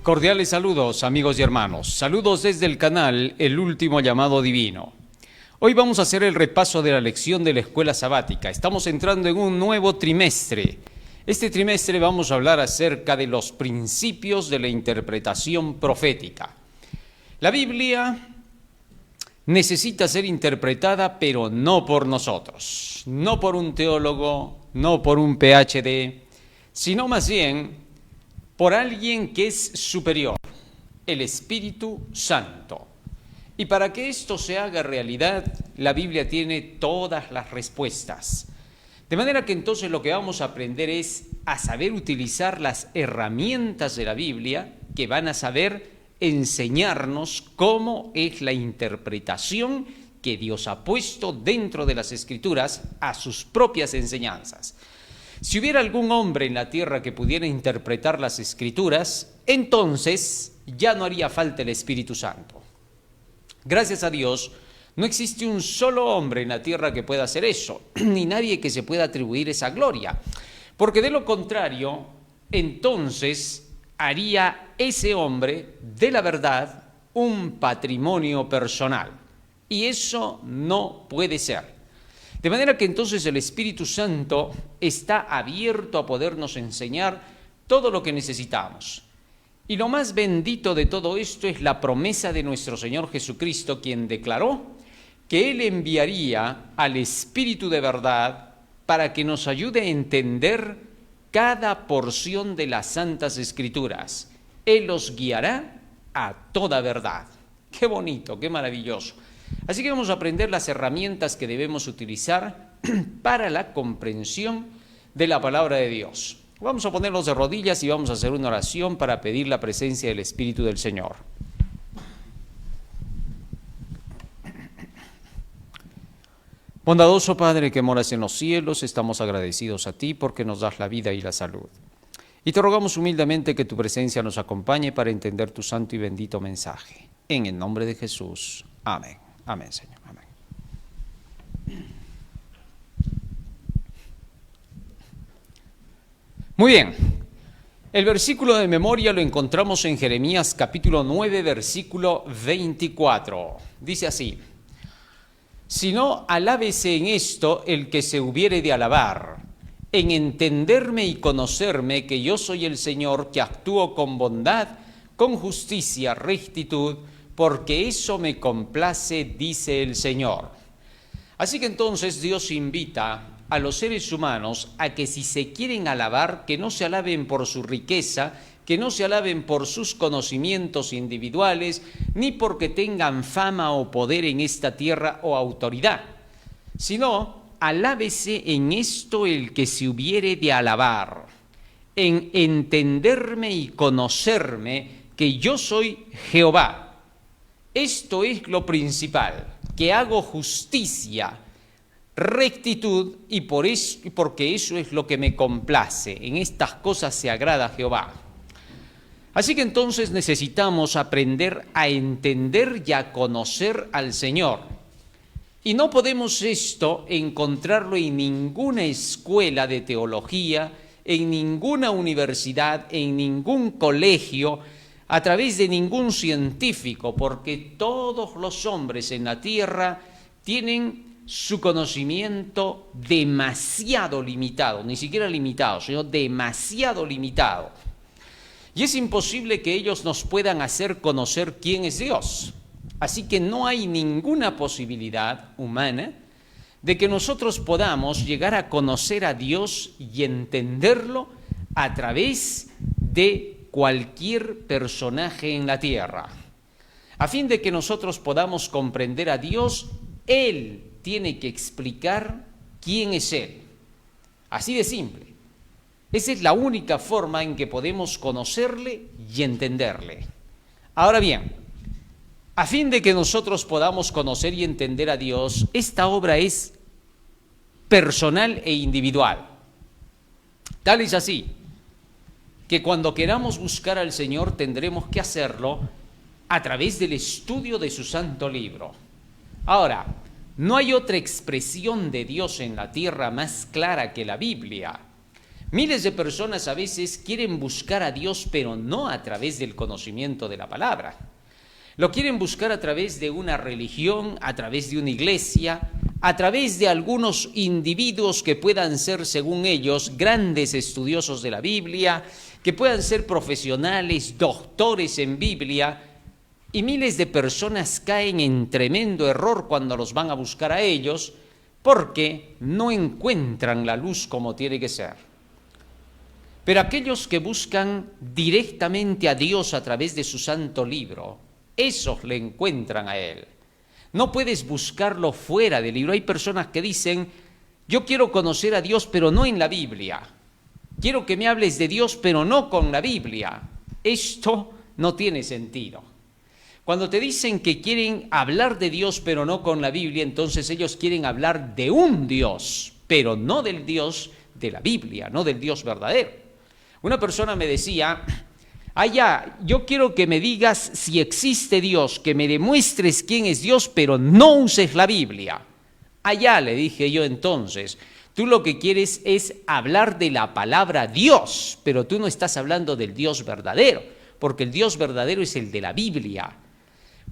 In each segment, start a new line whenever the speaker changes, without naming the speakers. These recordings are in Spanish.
Cordiales saludos, amigos y hermanos. Saludos desde el canal El Último Llamado Divino. Hoy vamos a hacer el repaso de la lección de la escuela sabática. Estamos entrando en un nuevo trimestre. Este trimestre vamos a hablar acerca de los principios de la interpretación profética. La Biblia necesita ser interpretada, pero no por nosotros, no por un teólogo, no por un PhD, sino más bien por alguien que es superior, el Espíritu Santo. Y para que esto se haga realidad, la Biblia tiene todas las respuestas. De manera que entonces lo que vamos a aprender es a saber utilizar las herramientas de la Biblia que van a saber enseñarnos cómo es la interpretación que Dios ha puesto dentro de las Escrituras a sus propias enseñanzas. Si hubiera algún hombre en la tierra que pudiera interpretar las Escrituras, entonces ya no haría falta el Espíritu Santo. Gracias a Dios, no existe un solo hombre en la tierra que pueda hacer eso, ni nadie que se pueda atribuir esa gloria. Porque de lo contrario, entonces haría ese hombre de la verdad un patrimonio personal. Y eso no puede ser. De manera que entonces el Espíritu Santo está abierto a podernos enseñar todo lo que necesitamos. Y lo más bendito de todo esto es la promesa de nuestro Señor Jesucristo, quien declaró que Él enviaría al Espíritu de verdad para que nos ayude a entender cada porción de las Santas Escrituras. Él los guiará a toda verdad. Qué bonito, qué maravilloso. Así que vamos a aprender las herramientas que debemos utilizar para la comprensión de la palabra de Dios. Vamos a ponernos de rodillas y vamos a hacer una oración para pedir la presencia del Espíritu del Señor. Bondadoso Padre que moras en los cielos, estamos agradecidos a ti porque nos das la vida y la salud. Y te rogamos humildemente que tu presencia nos acompañe para entender tu santo y bendito mensaje. En el nombre de Jesús. Amén. Amén, Señor. Amén. Muy bien. El versículo de memoria lo encontramos en Jeremías capítulo 9, versículo 24. Dice así: Si no, alábese en esto el que se hubiere de alabar, en entenderme y conocerme que yo soy el Señor, que actúo con bondad, con justicia, rectitud, porque eso me complace, dice el Señor. Así que entonces Dios invita a los seres humanos a que si se quieren alabar, que no se alaben por su riqueza, que no se alaben por sus conocimientos individuales, ni porque tengan fama o poder en esta tierra o autoridad, sino alábese en esto el que se hubiere de alabar, en entenderme y conocerme que yo soy Jehová. Esto es lo principal, que hago justicia, rectitud, y porque eso es lo que me complace. En estas cosas se agrada a Jehová. Así que entonces necesitamos aprender a entender y a conocer al Señor. Y no podemos esto encontrarlo en ninguna escuela de teología, en ninguna universidad, en ningún colegio, a través de ningún científico, porque todos los hombres en la tierra tienen su conocimiento demasiado limitado, ni siquiera limitado, sino demasiado limitado. Y es imposible que ellos nos puedan hacer conocer quién es Dios. Así que no hay ninguna posibilidad humana de que nosotros podamos llegar a conocer a Dios y entenderlo a través de cualquier personaje en la tierra. A fin de que nosotros podamos comprender a Dios, Él tiene que explicar quién es Él. Así de simple. Esa es la única forma en que podemos conocerle y entenderle. Ahora bien, a fin de que nosotros podamos conocer y entender a Dios, esta obra es personal e individual. Tal es así que cuando queramos buscar al Señor tendremos que hacerlo a través del estudio de su santo libro. Ahora, no hay otra expresión de Dios en la tierra más clara que la Biblia. Miles de personas a veces quieren buscar a Dios, pero no a través del conocimiento de la palabra. Lo quieren buscar a través de una religión, a través de una iglesia, a través de algunos individuos que puedan ser, según ellos, grandes estudiosos de la Biblia, que puedan ser profesionales, doctores en Biblia, y miles de personas caen en tremendo error cuando los van a buscar a ellos, porque no encuentran la luz como tiene que ser. Pero aquellos que buscan directamente a Dios a través de su santo libro, esos le encuentran a Él. No puedes buscarlo fuera del libro. Hay personas que dicen, yo quiero conocer a Dios, pero no en la Biblia. Quiero que me hables de Dios, pero no con la Biblia. Esto no tiene sentido. Cuando te dicen que quieren hablar de Dios, pero no con la Biblia, entonces ellos quieren hablar de un Dios, pero no del Dios de la Biblia, no del Dios verdadero. Una persona me decía, yo quiero que me digas si existe Dios, que me demuestres quién es Dios, pero no uses la Biblia. Le dije yo entonces, tú lo que quieres es hablar de la palabra Dios, pero tú no estás hablando del Dios verdadero, porque el Dios verdadero es el de la Biblia.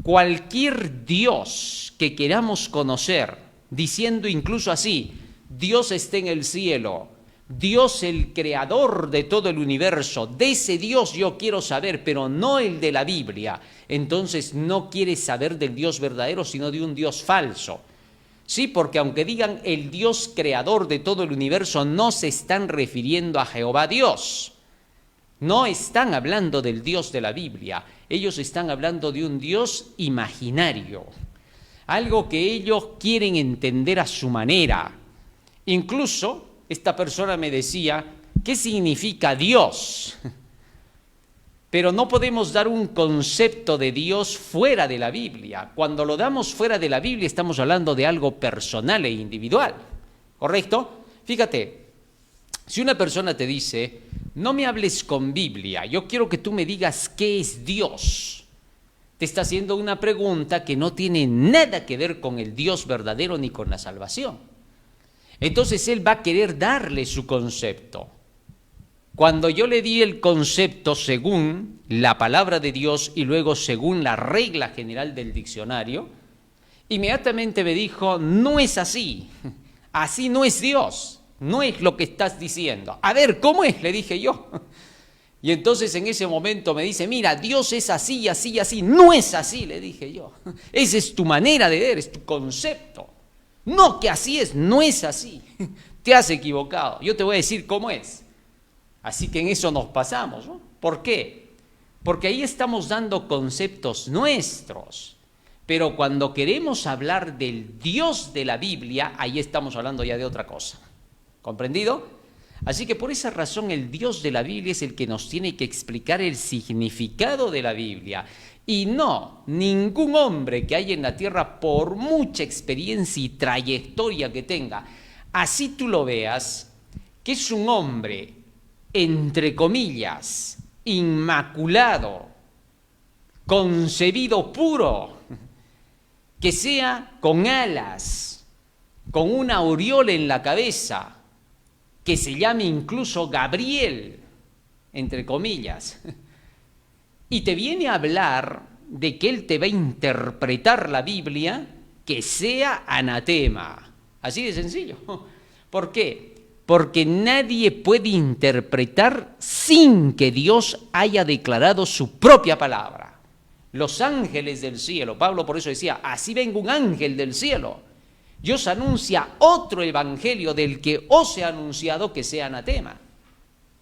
Cualquier Dios que queramos conocer, diciendo incluso así, Dios está en el cielo, Dios el creador de todo el universo, de ese Dios yo quiero saber, pero no el de la Biblia. Entonces no quieres saber del Dios verdadero, sino de un Dios falso. Sí, porque aunque digan el Dios creador de todo el universo, no se están refiriendo a Jehová Dios. No están hablando del Dios de la Biblia. Ellos están hablando de un Dios imaginario. Algo que ellos quieren entender a su manera. Incluso esta persona me decía, ¿qué significa Dios? Pero no podemos dar un concepto de Dios fuera de la Biblia. Cuando lo damos fuera de la Biblia estamos hablando de algo personal e individual, ¿correcto? Fíjate, si una persona te dice, no me hables con Biblia, yo quiero que tú me digas qué es Dios, te está haciendo una pregunta que no tiene nada que ver con el Dios verdadero ni con la salvación. Entonces él va a querer darle su concepto. Cuando yo le di el concepto según la palabra de Dios y luego según la regla general del diccionario, inmediatamente me dijo, no es así, así no es Dios, no es lo que estás diciendo. A ver, ¿cómo es? Le dije yo. Y entonces en ese momento me dice, mira, Dios es así, así, así. No es así, le dije yo. Esa es tu manera de ver, es tu concepto. No, que así es, no es así. Te has equivocado. Yo te voy a decir cómo es. Así que en eso nos pasamos, ¿no? ¿Por qué? Porque ahí estamos dando conceptos nuestros. Pero cuando queremos hablar del Dios de la Biblia, ahí estamos hablando ya de otra cosa. ¿Comprendido? Así que por esa razón el Dios de la Biblia es el que nos tiene que explicar el significado de la Biblia. Y no, ningún hombre que haya en la tierra, por mucha experiencia y trayectoria que tenga, así tú lo veas, que es un hombre, entre comillas, inmaculado, concebido puro, que sea con alas, con una aureola en la cabeza, que se llame incluso Gabriel, entre comillas, y te viene a hablar de que él te va a interpretar la Biblia, que sea anatema. Así de sencillo. ¿Por qué? Porque nadie puede interpretar sin que Dios haya declarado su propia palabra. Los ángeles del cielo, Pablo por eso decía, así venga un ángel del cielo, Dios anuncia otro evangelio del que os he anunciado, que sea anatema.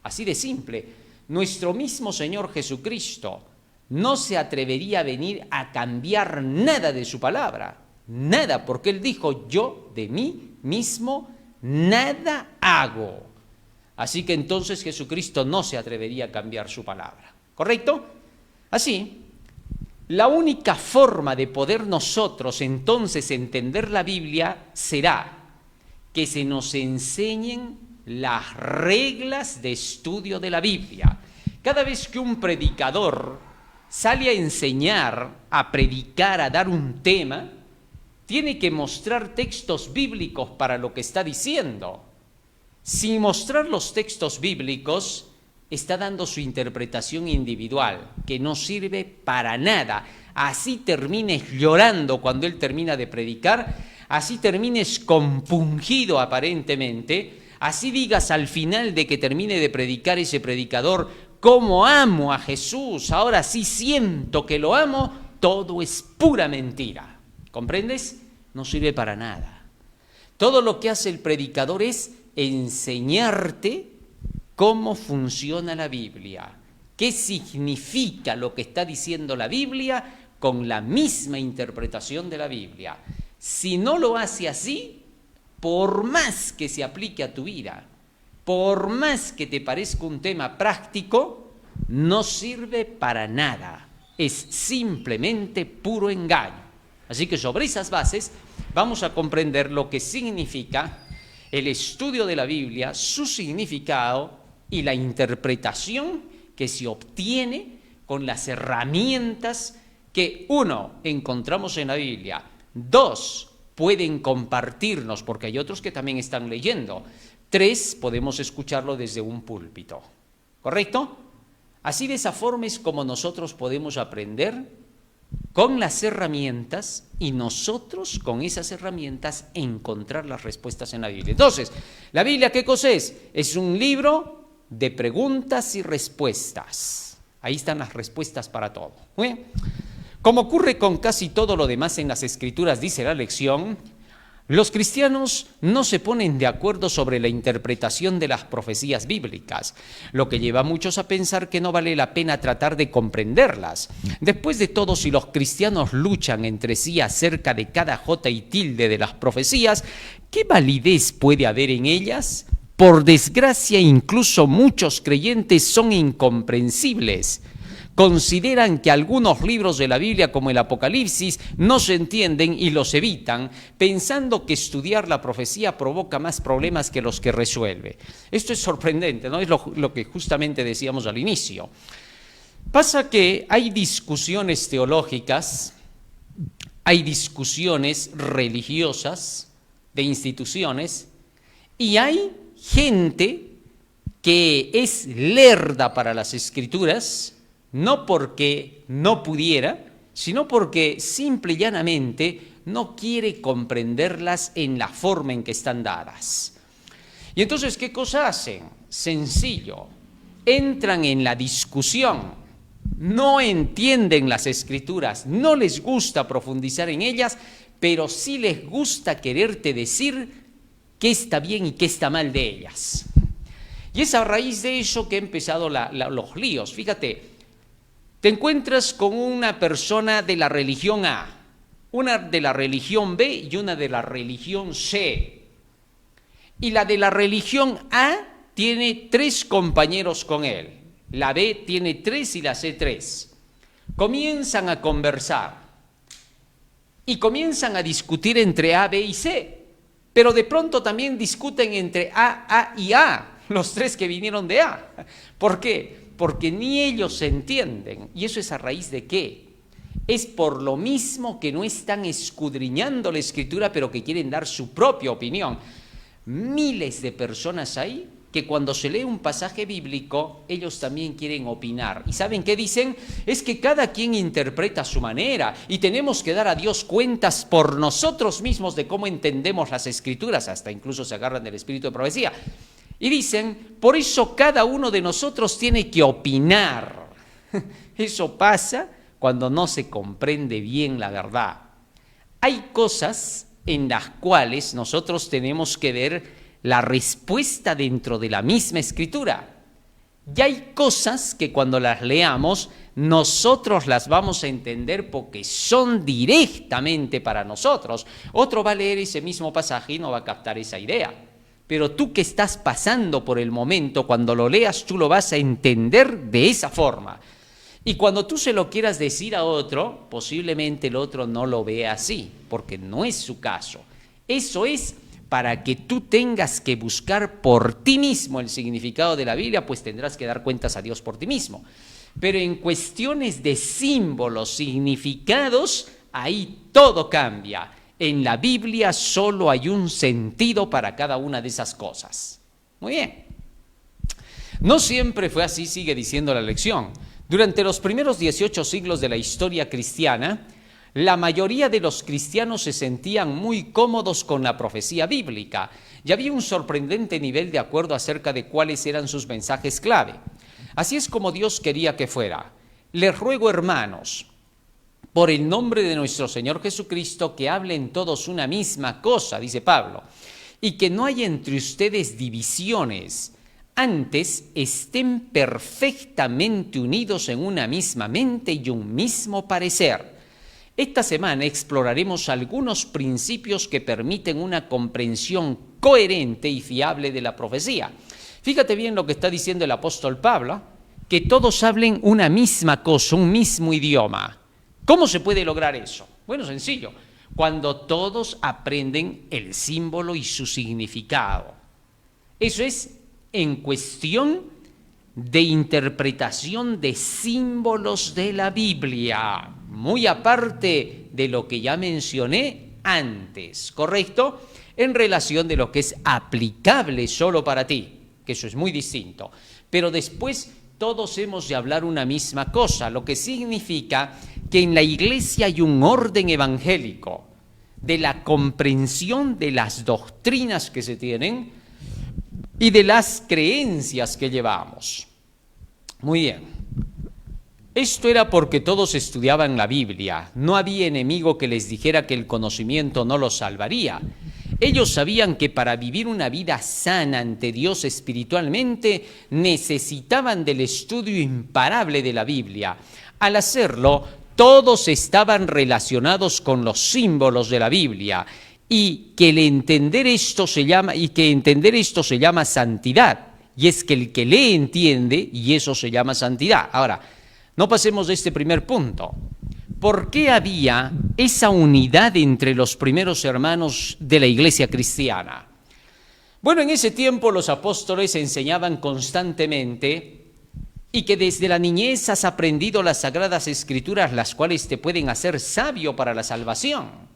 Así de simple. Nuestro mismo Señor Jesucristo no se atrevería a venir a cambiar nada de su palabra. Nada, porque Él dijo, yo de mí mismo nada hago. Así que entonces Jesucristo no se atrevería a cambiar su palabra. ¿Correcto? Así, la única forma de poder nosotros entonces entender la Biblia será que se nos enseñen las reglas de estudio de la Biblia. Cada vez que un predicador sale a enseñar, a predicar, a dar un tema, tiene que mostrar textos bíblicos para lo que está diciendo. sin mostrar los textos bíblicos, está dando su interpretación individual, que no sirve para nada. Así termines llorando cuando él termina de predicar, así termines compungido aparentemente, así digas al final de que termine de predicar ese predicador, cómo amo a Jesús, ahora sí siento que lo amo, todo es pura mentira. ¿Comprendes? No sirve para nada. Todo lo que hace el predicador es enseñarte cómo funciona la Biblia, qué significa lo que está diciendo la Biblia con la misma interpretación de la Biblia. Si no lo hace así, por más que se aplique a tu vida, por más que te parezca un tema práctico, no sirve para nada. Es simplemente puro engaño. Así que sobre esas bases vamos a comprender lo que significa el estudio de la Biblia, su significado y la interpretación que se obtiene con las herramientas que, uno, encontramos en la Biblia, dos, pueden compartirnos, porque hay otros que también están leyendo, tres, podemos escucharlo desde un púlpito. ¿Correcto? Así, de esa forma es como nosotros podemos aprender con las herramientas y nosotros con esas herramientas encontrar las respuestas en la Biblia. Entonces, ¿la Biblia qué cosa es? Es un libro de preguntas y respuestas. Ahí están las respuestas para todo. Como ocurre con casi todo lo demás en las Escrituras, dice la lección, los cristianos no se ponen de acuerdo sobre la interpretación de las profecías bíblicas, lo que lleva a muchos a pensar que no vale la pena tratar de comprenderlas. Después de todo, si los cristianos luchan entre sí acerca de cada jota y tilde de las profecías, ¿qué validez puede haber en ellas? Por desgracia, incluso muchos creyentes son incomprensibles. Consideran que algunos libros de la Biblia, como el Apocalipsis, no se entienden y los evitan, pensando que estudiar la profecía provoca más problemas que los que resuelve. Esto es sorprendente, ¿no? Es lo que justamente decíamos al inicio. Pasa que hay discusiones teológicas, hay discusiones religiosas, de instituciones, y hay gente que es lerda para las Escrituras, no porque no pudiera, sino porque simple y llanamente no quiere comprenderlas en la forma en que están dadas. Y entonces, ¿qué cosa hacen? Sencillo, entran en la discusión, no entienden las Escrituras, no les gusta profundizar en ellas, pero sí les gusta quererte decir qué está bien y qué está mal de ellas. Y es a raíz de eso que han empezado los líos. Fíjate, te encuentras con una persona de la religión A, una de la religión B y una de la religión C. Y la de la religión A tiene 3 compañeros con él. La B tiene 3 y la C 3. Comienzan a conversar y comienzan a discutir entre A, B y C. Pero de pronto también discuten entre A y A, los 3 que vinieron de A. ¿Por qué? Porque ni ellos se entienden. ¿Y eso es a raíz de qué? Es por lo mismo que no están escudriñando la Escritura, pero que quieren dar su propia opinión. Miles de personas hay que cuando se lee un pasaje bíblico, ellos también quieren opinar. ¿Y saben qué dicen? Es que cada quien interpreta a su manera y tenemos que dar a Dios cuentas por nosotros mismos de cómo entendemos las Escrituras. Hasta incluso se agarran del espíritu de profecía. Y dicen, por eso cada uno de nosotros tiene que opinar. Eso pasa cuando no se comprende bien la verdad. Hay cosas en las cuales nosotros tenemos que ver la respuesta dentro de la misma Escritura. Y hay cosas que cuando las leamos, nosotros las vamos a entender porque son directamente para nosotros. Otro va a leer ese mismo pasaje y no va a captar esa idea. Pero tú que estás pasando por el momento, cuando lo leas, tú lo vas a entender de esa forma. Y cuando tú se lo quieras decir a otro, posiblemente el otro no lo vea así, porque no es su caso. Eso es para que tú tengas que buscar por ti mismo el significado de la Biblia, pues tendrás que dar cuentas a Dios por ti mismo. Pero en cuestiones de símbolos, significados, ahí todo cambia. En la Biblia solo hay un sentido para cada una de esas cosas. Muy bien. No siempre fue así, sigue diciendo la lección. Durante los primeros 18 siglos de la historia cristiana, la mayoría de los cristianos se sentían muy cómodos con la profecía bíblica y había un sorprendente nivel de acuerdo acerca de cuáles eran sus mensajes clave. Así es como Dios quería que fuera. Les ruego, hermanos, por el nombre de nuestro Señor Jesucristo, que hablen todos una misma cosa, dice Pablo, y que no haya entre ustedes divisiones. Antes estén perfectamente unidos en una misma mente y un mismo parecer. Esta semana exploraremos algunos principios que permiten una comprensión coherente y fiable de la profecía. Fíjate bien lo que está diciendo el apóstol Pablo, que todos hablen una misma cosa, un mismo idioma. ¿Cómo se puede lograr eso? Bueno, sencillo, cuando todos aprenden el símbolo y su significado. Eso es en cuestión de interpretación de símbolos de la Biblia, muy aparte de lo que ya mencioné antes, ¿correcto? En relación de lo que es aplicable solo para ti, que eso es muy distinto. Pero después todos hemos de hablar una misma cosa, lo que significa que en la iglesia hay un orden evangélico de la comprensión de las doctrinas que se tienen y de las creencias que llevamos. Muy bien. Esto era porque todos estudiaban la Biblia. No había enemigo que les dijera que el conocimiento no los salvaría. Ellos sabían que para vivir una vida sana ante Dios espiritualmente necesitaban del estudio imparable de la Biblia. Al hacerlo, todos estaban relacionados con los símbolos de la Biblia. Y que entender esto se llama santidad. Y es que el que lee entiende y eso se llama santidad. Ahora, no pasemos de este primer punto. ¿Por qué había esa unidad entre los primeros hermanos de la iglesia cristiana? Bueno, en ese tiempo los apóstoles enseñaban constantemente y que desde la niñez has aprendido las sagradas escrituras, las cuales te pueden hacer sabio para la salvación.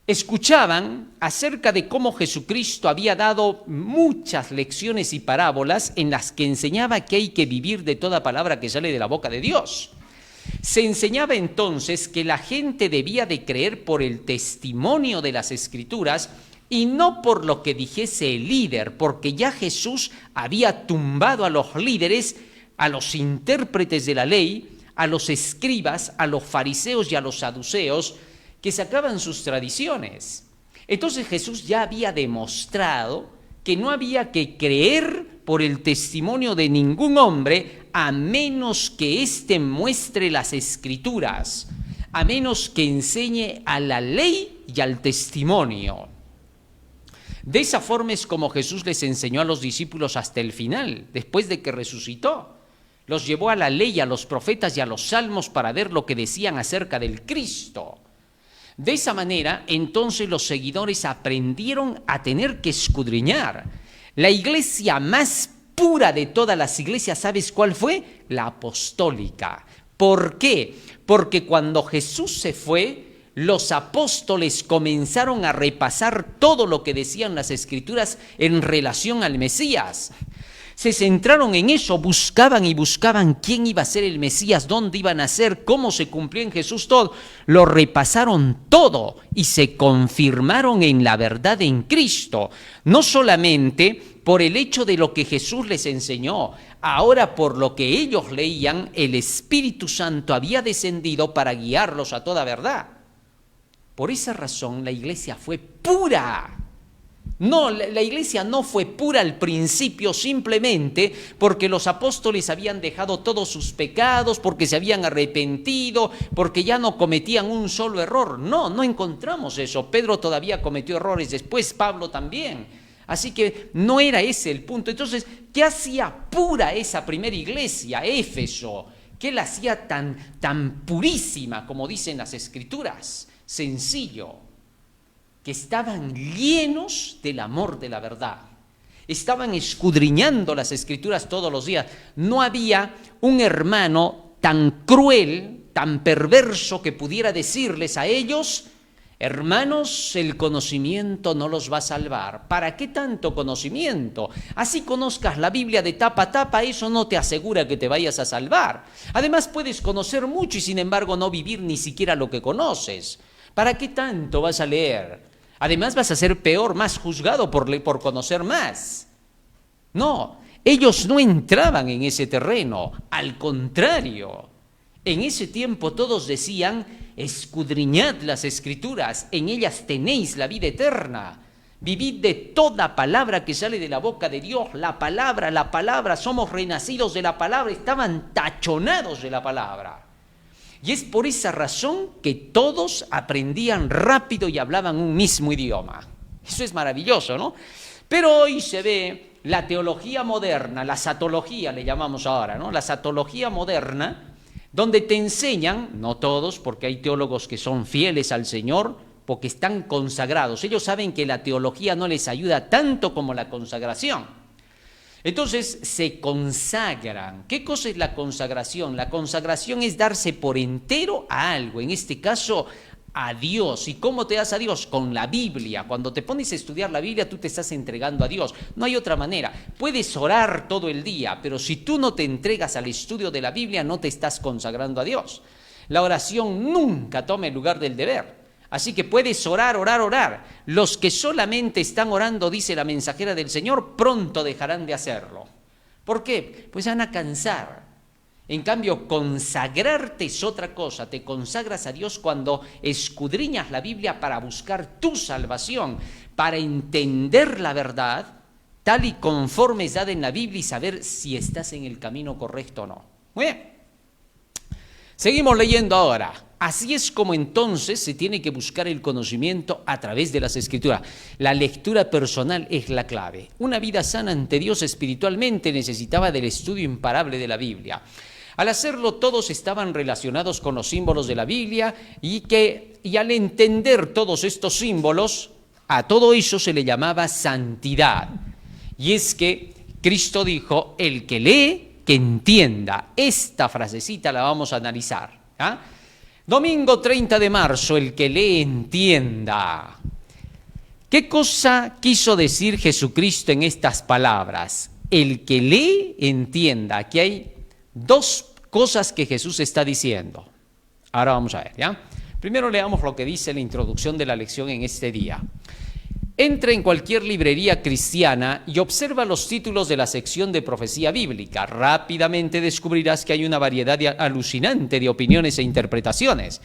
Escuchaban acerca de cómo Jesucristo había dado muchas lecciones y parábolas en las que enseñaba que hay que vivir de toda palabra que sale de la boca de Dios. Se enseñaba entonces que la gente debía de creer por el testimonio de las Escrituras y no por lo que dijese el líder, porque ya Jesús había tumbado a los líderes, a los intérpretes de la ley, a los escribas, a los fariseos y a los saduceos, que sacaban sus tradiciones. Entonces Jesús ya había demostrado que no había que creer por el testimonio de ningún hombre a menos que éste muestre las Escrituras, a menos que enseñe a la ley y al testimonio. De esa forma es como Jesús les enseñó a los discípulos hasta el final, después de que resucitó. Los llevó a la ley, a los profetas y a los salmos para ver lo que decían acerca del Cristo. De esa manera, entonces los seguidores aprendieron a tener que escudriñar. La iglesia más pura de todas las iglesias, ¿sabes cuál fue? La apostólica. ¿Por qué? Porque cuando Jesús se fue, los apóstoles comenzaron a repasar todo lo que decían las Escrituras en relación al Mesías. Se centraron en eso, buscaban y buscaban quién iba a ser el Mesías, dónde iban a ser, cómo se cumplía en Jesús todo. Lo repasaron todo y se confirmaron en la verdad en Cristo. No solamente por el hecho de lo que Jesús les enseñó, ahora por lo que ellos leían, el Espíritu Santo había descendido para guiarlos a toda verdad. Por esa razón la iglesia fue pura. No, la iglesia no fue pura al principio simplemente porque los apóstoles habían dejado todos sus pecados, porque se habían arrepentido, porque ya no cometían un solo error. No, no encontramos eso. Pedro todavía cometió errores después, Pablo también. Así que no era ese el punto. Entonces, ¿qué hacía pura esa primera iglesia, Éfeso? ¿Qué la hacía tan purísima, como dicen las Escrituras? Sencillo. Que estaban llenos del amor de la verdad. Estaban escudriñando las Escrituras todos los días. No había un hermano tan cruel, tan perverso que pudiera decirles a ellos, Hermanos, el conocimiento no los va a salvar. ¿Para qué tanto conocimiento? Así conozcas la Biblia de tapa a tapa, eso no te asegura que te vayas a salvar. Además, puedes conocer mucho y sin embargo no vivir ni siquiera lo que conoces. ¿Para qué tanto vas a leer? Además vas a ser peor, más juzgado por conocer más. No, ellos no entraban en ese terreno, al contrario. En ese tiempo todos decían: escudriñad las Escrituras, en ellas tenéis la vida eterna. Vivid de toda palabra que sale de la boca de Dios. La palabra, somos renacidos de la palabra, estaban tachonados de la palabra. Y es por esa razón que todos aprendían rápido y hablaban un mismo idioma. Eso es maravilloso, ¿no? Pero hoy se ve la teología moderna, la satología le llamamos ahora, ¿no? La satología moderna, donde te enseñan, no todos, porque hay teólogos que son fieles al Señor, porque están consagrados. Ellos saben que la teología no les ayuda tanto como la consagración. Entonces se consagran. ¿Qué cosa es la consagración? La consagración es darse por entero a algo, en este caso a Dios. ¿Y cómo te das a Dios? Con la Biblia. Cuando te pones a estudiar la Biblia, tú te estás entregando a Dios. No hay otra manera. Puedes orar todo el día, pero si tú no te entregas al estudio de la Biblia, no te estás consagrando a Dios. La oración nunca toma el lugar del deber. Así que puedes orar. Los que solamente están orando, dice la mensajera del Señor, pronto dejarán de hacerlo. ¿Por qué? Pues van a cansar. En cambio, consagrarte es otra cosa. Te consagras a Dios cuando escudriñas la Biblia para buscar tu salvación, para entender la verdad, tal y conforme es dada en la Biblia y saber si estás en el camino correcto o no. Muy bien. Seguimos leyendo ahora. Así es como entonces se tiene que buscar el conocimiento a través de las Escrituras. La lectura personal es la clave. Una vida sana ante Dios espiritualmente necesitaba del estudio imparable de la Biblia. Al hacerlo, todos estaban relacionados con los símbolos de la Biblia y al entender todos estos símbolos, a todo eso se le llamaba santidad. Y es que Cristo dijo: el que lee, que entienda. Esta frasecita la vamos a analizar. Domingo 30 de marzo, el que lee, entienda. ¿Qué cosa quiso decir Jesucristo en estas palabras? El que lee, entienda. Aquí hay dos cosas que Jesús está diciendo. Ahora vamos a ver, ¿ya? Primero leamos lo que dice la introducción de la lección en este día. Entra en cualquier librería cristiana y observa los títulos de la sección de profecía bíblica. Rápidamente descubrirás que hay una variedad alucinante de opiniones e interpretaciones,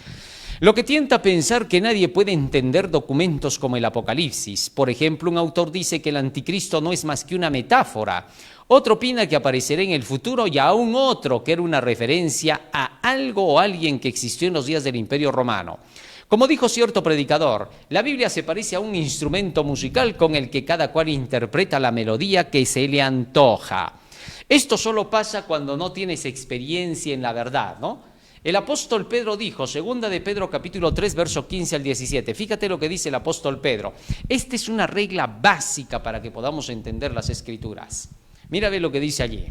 lo que tienta a pensar que nadie puede entender documentos como el Apocalipsis. Por ejemplo, un autor dice que el anticristo no es más que una metáfora. Otro opina que aparecerá en el futuro y aún otro que era una referencia a algo o alguien que existió en los días del Imperio Romano. Como dijo cierto predicador, la Biblia se parece a un instrumento musical con el que cada cual interpreta la melodía que se le antoja. Esto solo pasa cuando no tienes experiencia en la verdad, ¿no? El apóstol Pedro dijo, 2 de Pedro capítulo 3, verso 15 al 17. Fíjate lo que dice el apóstol Pedro. Esta es una regla básica para que podamos entender las Escrituras. Mira ve lo que dice allí.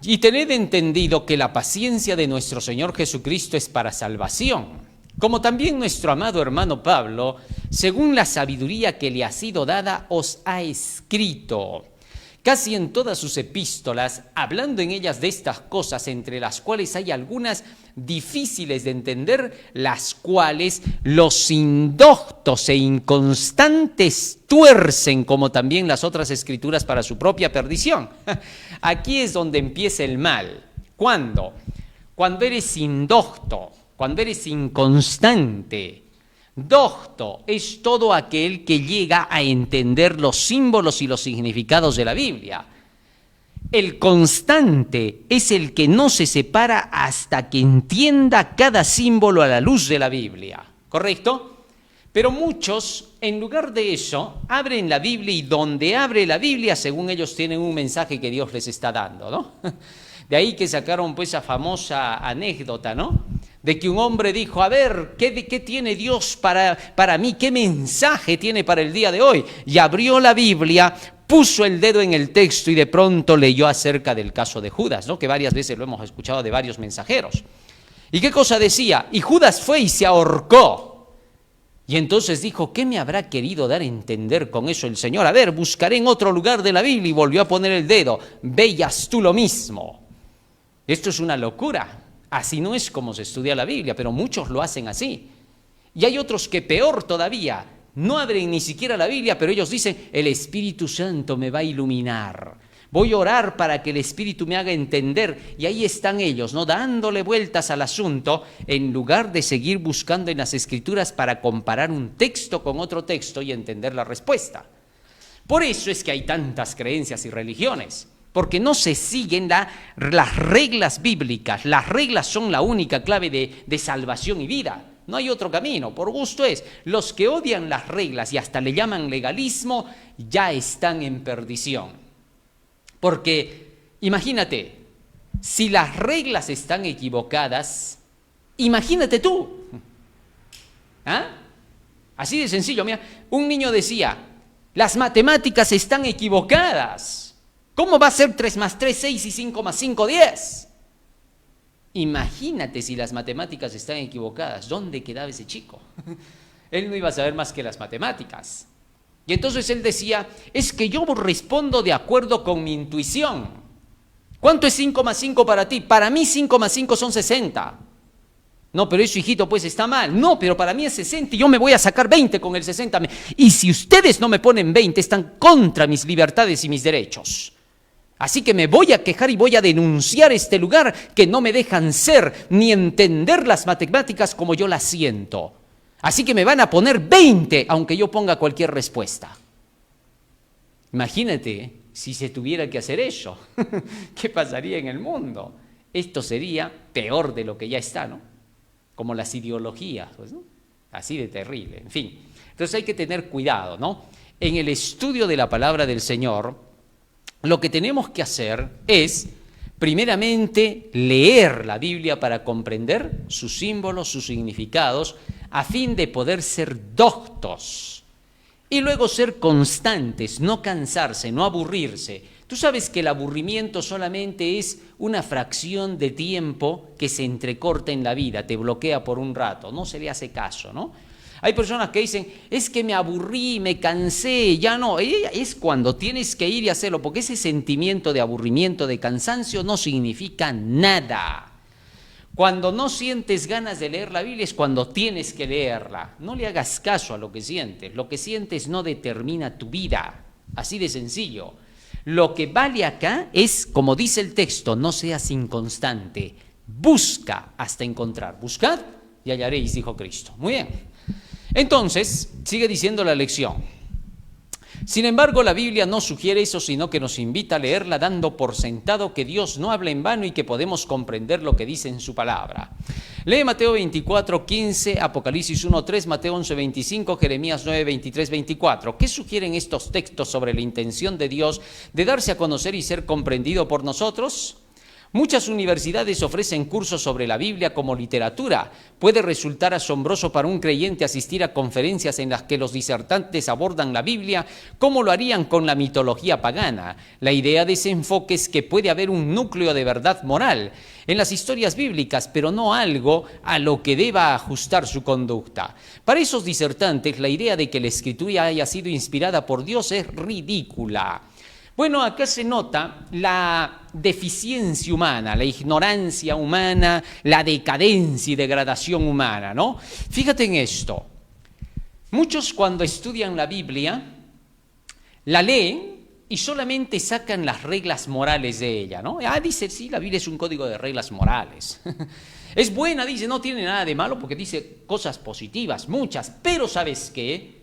Y tened entendido que la paciencia de nuestro Señor Jesucristo es para salvación, como también nuestro amado hermano Pablo, según la sabiduría que le ha sido dada, os ha escrito. Casi en todas sus epístolas, hablando en ellas de estas cosas, entre las cuales hay algunas difíciles de entender, las cuales los indoctos e inconstantes tuercen, como también las otras escrituras, para su propia perdición. Aquí es donde empieza el mal. ¿Cuándo? Cuando eres indocto, cuando eres inconstante. Docto es todo aquel que llega a entender los símbolos y los significados de la Biblia. El constante es el que no se separa hasta que entienda cada símbolo a la luz de la Biblia. ¿Correcto? Pero muchos, en lugar de eso, abren la Biblia y donde abre la Biblia, según ellos tienen un mensaje que Dios les está dando, ¿no? De ahí que sacaron pues esa famosa anécdota, ¿no? De que un hombre dijo, a ver, ¿qué tiene Dios para mí? ¿Qué mensaje tiene para el día de hoy? Y abrió la Biblia, puso el dedo en el texto y de pronto leyó acerca del caso de Judas, ¿no? Que varias veces lo hemos escuchado de varios mensajeros. ¿Y qué cosa decía? Y Judas fue y se ahorcó. Y entonces dijo, ¿qué me habrá querido dar a entender con eso el Señor? A ver, buscaré en otro lugar de la Biblia, y volvió a poner el dedo. Veías tú lo mismo. Esto es una locura. Así no es como se estudia la Biblia, pero muchos lo hacen así. Y hay otros que peor todavía, no abren ni siquiera la Biblia, pero ellos dicen, el Espíritu Santo me va a iluminar. Voy a orar para que el Espíritu me haga entender. Y ahí están ellos, ¿no? Dándole vueltas al asunto, en lugar de seguir buscando en las Escrituras para comparar un texto con otro texto y entender la respuesta. Por eso es que hay tantas creencias y religiones, porque no se siguen las reglas bíblicas. Las reglas son la única clave de salvación y vida. No hay otro camino, por gusto es. Los que odian las reglas y hasta le llaman legalismo, ya están en perdición. Porque, imagínate, si las reglas están equivocadas, imagínate tú. ¿Ah? Así de sencillo. Mira, un niño decía, las matemáticas están equivocadas. ¿Cómo va a ser 3 más 3, 6 y 5 más 5, 10? Imagínate si las matemáticas están equivocadas. ¿Dónde quedaba ese chico? Él no iba a saber más que las matemáticas. Y entonces él decía, es que yo respondo de acuerdo con mi intuición. ¿Cuánto es 5 más 5 para ti? Para mí 5 más 5 son 60. No, pero eso, hijito, pues está mal. No, pero para mí es 60 y yo me voy a sacar 20 con el 60. Y si ustedes no me ponen 20, están contra mis libertades y mis derechos. Así que me voy a quejar y voy a denunciar este lugar que no me dejan ser ni entender las matemáticas como yo las siento. Así que me van a poner 20, aunque yo ponga cualquier respuesta. Imagínate si se tuviera que hacer eso. ¿Qué pasaría en el mundo? Esto sería peor de lo que ya está, ¿no? Como las ideologías, pues, ¿no? Así de terrible, en fin. Entonces hay que tener cuidado, ¿no? En el estudio de la palabra del Señor, lo que tenemos que hacer es, primeramente, leer la Biblia para comprender sus símbolos, sus significados, a fin de poder ser doctos y luego ser constantes, no cansarse, no aburrirse. Tú sabes que el aburrimiento solamente es una fracción de tiempo que se entrecorta en la vida, te bloquea por un rato, no se le hace caso, ¿no? Hay personas que dicen, es que me aburrí, me cansé, ya no. Es cuando tienes que ir y hacerlo, porque ese sentimiento de aburrimiento, de cansancio, no significa nada. Cuando no sientes ganas de leer la Biblia es cuando tienes que leerla. No le hagas caso a lo que sientes. Lo que sientes no determina tu vida. Así de sencillo. Lo que vale acá es, como dice el texto, no seas inconstante. Busca hasta encontrar. Buscad y hallaréis, dijo Cristo. Muy bien. Entonces, sigue diciendo la lección. Sin embargo, la Biblia no sugiere eso, sino que nos invita a leerla dando por sentado que Dios no habla en vano y que podemos comprender lo que dice en su palabra. Lee Mateo 24, 15, Apocalipsis 1, 3, Mateo 11, 25, Jeremías 9, 23, 24. ¿Qué sugieren estos textos sobre la intención de Dios de darse a conocer y ser comprendido por nosotros? Muchas universidades ofrecen cursos sobre la Biblia como literatura. Puede resultar asombroso para un creyente asistir a conferencias en las que los disertantes abordan la Biblia como lo harían con la mitología pagana. La idea de ese enfoque es que puede haber un núcleo de verdad moral en las historias bíblicas, pero no algo a lo que deba ajustar su conducta. Para esos disertantes, la idea de que la Escritura haya sido inspirada por Dios es ridícula. Bueno, acá se nota la deficiencia humana, la ignorancia humana, la decadencia y degradación humana, ¿no? Fíjate en esto. Muchos cuando estudian la Biblia, la leen y solamente sacan las reglas morales de ella, ¿no? Dice, sí, la Biblia es un código de reglas morales. Es buena, dice, no tiene nada de malo porque dice cosas positivas, muchas, pero ¿sabes qué?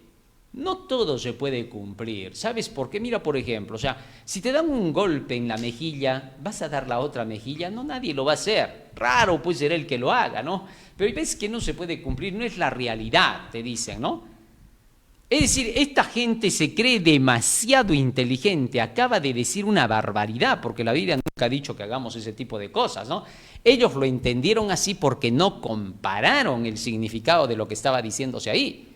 No todo se puede cumplir. ¿Sabes por qué? Mira, por ejemplo, si te dan un golpe en la mejilla, ¿vas a dar la otra mejilla? No, nadie lo va a hacer. Raro pues será el que lo haga, ¿no? Pero ves que no se puede cumplir, no es la realidad, te dicen, ¿no? Es decir, esta gente se cree demasiado inteligente, acaba de decir una barbaridad, porque la Biblia nunca ha dicho que hagamos ese tipo de cosas, ¿no? Ellos lo entendieron así porque no compararon el significado de lo que estaba diciéndose ahí.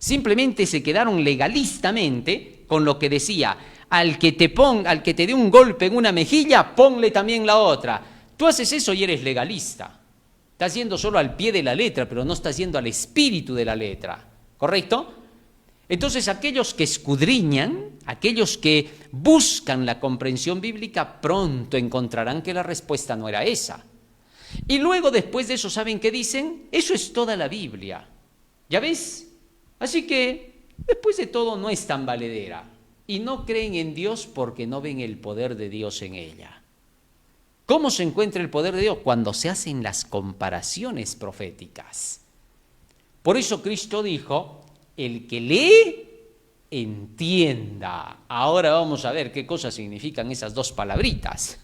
Simplemente se quedaron legalistamente con lo que decía, al que te dé un golpe en una mejilla, ponle también la otra. Tú haces eso y eres legalista. Estás yendo solo al pie de la letra, pero no estás yendo al espíritu de la letra, ¿correcto? Entonces aquellos que escudriñan, aquellos que buscan la comprensión bíblica, pronto encontrarán que la respuesta no era esa. Y luego después de eso, ¿saben qué dicen? Eso es toda la Biblia. ¿Ya ves? Así que después de todo no es tan valedera. Y no creen en Dios porque no ven el poder de Dios en ella. ¿Cómo se encuentra el poder de Dios? Cuando se hacen las comparaciones proféticas. Por eso Cristo dijo, el que lee, entienda. Ahora vamos a ver qué cosas significan esas dos palabritas.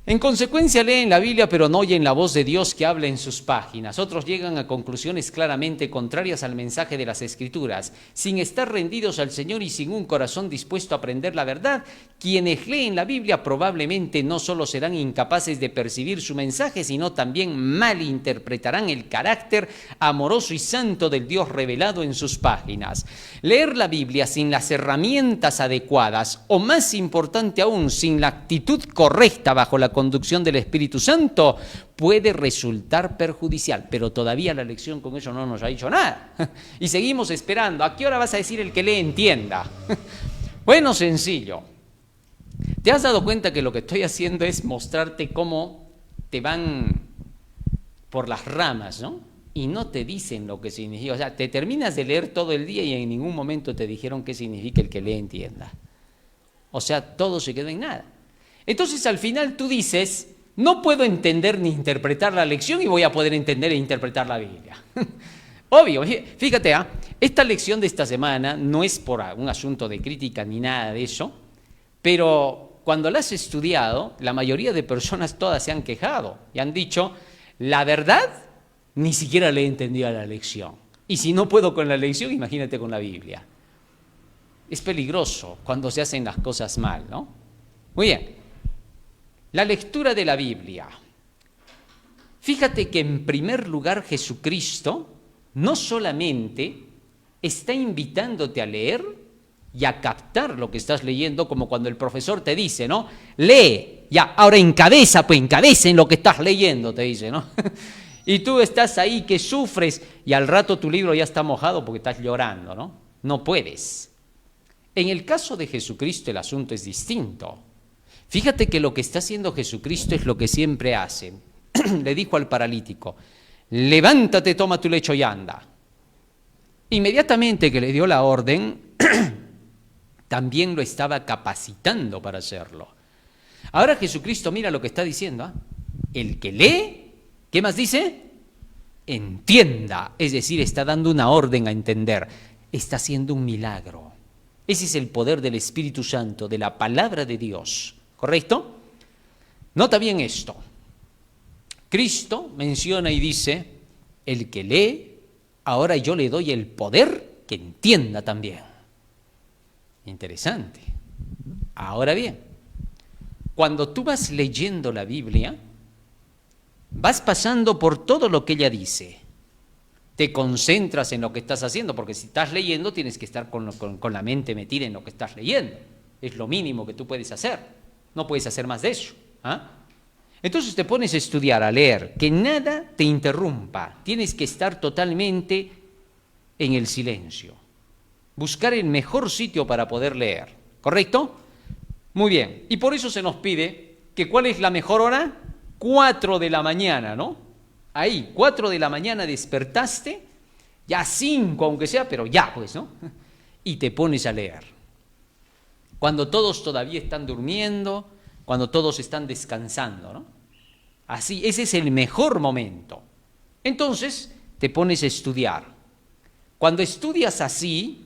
En consecuencia leen la Biblia pero no oyen la voz de Dios que habla en sus páginas. Otros llegan a conclusiones claramente contrarias al mensaje de las Escrituras. Sin estar rendidos al Señor y sin un corazón dispuesto a aprender la verdad, quienes leen la Biblia probablemente no solo serán incapaces de percibir su mensaje, sino también malinterpretarán el carácter amoroso y santo del Dios revelado en sus páginas. Leer la Biblia sin las herramientas adecuadas, o más importante aún, sin la actitud correcta bajo la conducción del Espíritu Santo, puede resultar perjudicial. Pero todavía la lección con eso no nos ha dicho nada. Y seguimos esperando. ¿A qué hora vas a decir el que lee entienda? Bueno, sencillo. ¿Te has dado cuenta que lo que estoy haciendo es mostrarte cómo te van por las ramas, ¿no? Y no te dicen lo que significa. O sea, te terminas de leer todo el día y en ningún momento te dijeron qué significa el que lee entienda. O sea, todo se quedó en nada. Entonces al final tú dices, no puedo entender ni interpretar la lección y voy a poder entender e interpretar la Biblia. Obvio, fíjate, esta lección de esta semana no es por un asunto de crítica ni nada de eso, pero cuando la has estudiado, la mayoría de personas todas se han quejado y han dicho, la verdad, ni siquiera le he entendido a la lección. Y si no puedo con la lección, imagínate con la Biblia. Es peligroso cuando se hacen las cosas mal, ¿no? Muy bien. La lectura de la Biblia. Fíjate que en primer lugar Jesucristo no solamente está invitándote a leer y a captar lo que estás leyendo, como cuando el profesor te dice, ¿no? Lee, ya, ahora encabeza en lo que estás leyendo, te dice, ¿no? Y tú estás ahí que sufres y al rato tu libro ya está mojado porque estás llorando, ¿no? No puedes. En el caso de Jesucristo el asunto es distinto. Fíjate que lo que está haciendo Jesucristo es lo que siempre hace. Le dijo al paralítico, levántate, toma tu lecho y anda. Inmediatamente que le dio la orden, también lo estaba capacitando para hacerlo. Ahora Jesucristo mira lo que está diciendo. El que lee, ¿qué más dice? Entienda. Es decir, está dando una orden a entender. Está haciendo un milagro. Ese es el poder del Espíritu Santo, de la palabra de Dios. ¿Correcto? Nota bien esto. Cristo menciona y dice, el que lee, ahora yo le doy el poder que entienda también. Interesante. Ahora bien, cuando tú vas leyendo la Biblia, vas pasando por todo lo que ella dice. Te concentras en lo que estás haciendo, porque si estás leyendo tienes que estar con la mente metida en lo que estás leyendo. Es lo mínimo que tú puedes hacer. No puedes hacer más de eso. Entonces te pones a estudiar, a leer, que nada te interrumpa. Tienes que estar totalmente en el silencio. Buscar el mejor sitio para poder leer. ¿Correcto? Muy bien. Y por eso se nos pide que ¿cuál es la mejor hora? 4 de la mañana, ¿no? Ahí, 4 de la mañana despertaste, ya 5 aunque sea, pero ya pues, ¿no? Y te pones a leer. Cuando todos todavía están durmiendo, cuando todos están descansando, ¿no? Así, ese es el mejor momento. Entonces, te pones a estudiar. Cuando estudias así,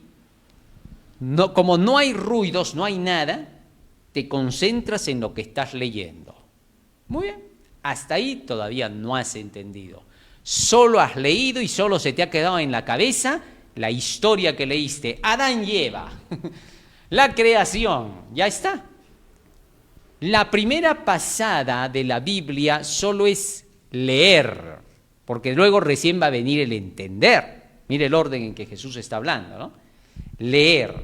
como no hay ruidos, no hay nada, te concentras en lo que estás leyendo. Muy bien, hasta ahí todavía no has entendido. Solo has leído y solo se te ha quedado en la cabeza la historia que leíste. Adán y Eva. La creación, ya está. La primera pasada de la Biblia solo es leer, porque luego recién va a venir el entender. Mire el orden en que Jesús está hablando, ¿no? Leer.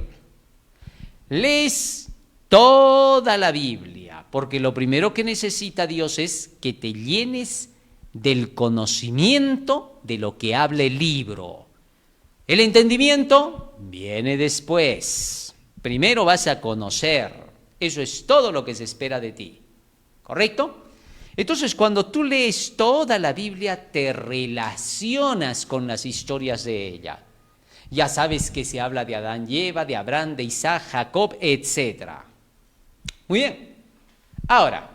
Lees toda la Biblia, porque lo primero que necesita Dios es que te llenes del conocimiento de lo que habla el libro. El entendimiento viene después. Primero vas a conocer. Eso es todo lo que se espera de ti. ¿Correcto? Entonces, cuando tú lees toda la Biblia, te relacionas con las historias de ella. Ya sabes que se habla de Adán y Eva, de Abraham, de Isaac, Jacob, etc. Muy bien. Ahora,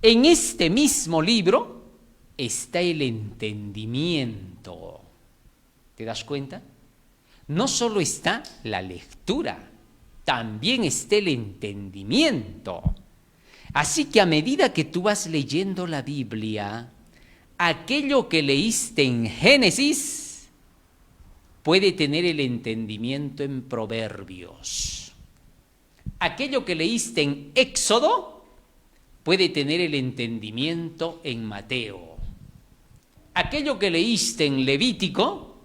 en este mismo libro está el entendimiento. ¿Te das cuenta? No solo está la lectura, también está el entendimiento. Así que a medida que tú vas leyendo la Biblia, aquello que leíste en Génesis puede tener el entendimiento en Proverbios. Aquello que leíste en Éxodo puede tener el entendimiento en Mateo. Aquello que leíste en Levítico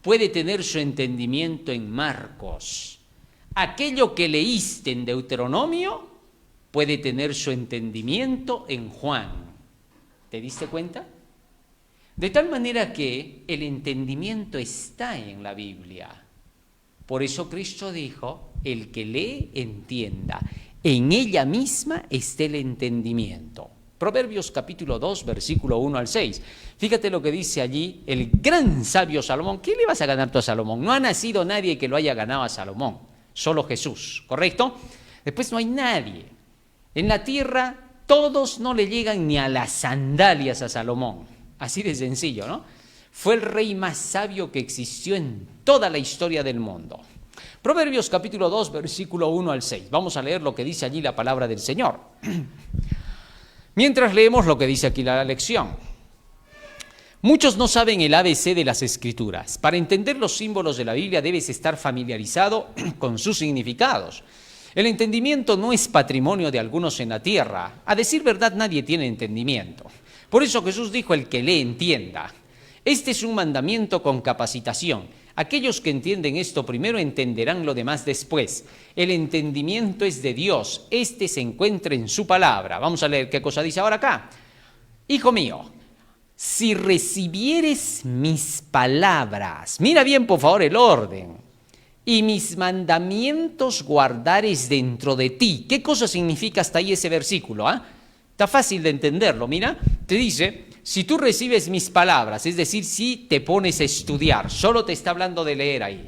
puede tener su entendimiento en Marcos. Aquello que leíste en Deuteronomio puede tener su entendimiento en Juan. ¿Te diste cuenta? De tal manera que el entendimiento está en la Biblia. Por eso Cristo dijo, el que lee, entienda. En ella misma está el entendimiento. Proverbios capítulo 2, versículo 1 al 6. Fíjate lo que dice allí el gran sabio Salomón. ¿Qué le vas a ganar tú a Salomón? No ha nacido nadie que lo haya ganado a Salomón. Solo Jesús, ¿correcto? Después no hay nadie. En la tierra todos no le llegan ni a las sandalias a Salomón. Así de sencillo, ¿no? Fue el rey más sabio que existió en toda la historia del mundo. Proverbios capítulo 2, versículo 1 al 6. Vamos a leer lo que dice allí la palabra del Señor. Mientras leemos lo que dice aquí la lección. Muchos no saben el ABC de las Escrituras. Para entender los símbolos de la Biblia debes estar familiarizado con sus significados. El entendimiento no es patrimonio de algunos en la tierra. A decir verdad, nadie tiene entendimiento. Por eso Jesús dijo, el que lee entienda. Este es un mandamiento con capacitación. Aquellos que entienden esto primero entenderán lo demás después. El entendimiento es de Dios. Este se encuentra en su palabra. Vamos a leer qué cosa dice ahora acá. Hijo mío, si recibieres mis palabras, mira bien por favor el orden, y mis mandamientos guardares dentro de ti. ¿Qué cosa significa hasta ahí ese versículo? Está fácil de entenderlo, mira. Te dice, si tú recibes mis palabras, es decir, si te pones a estudiar, solo te está hablando de leer ahí.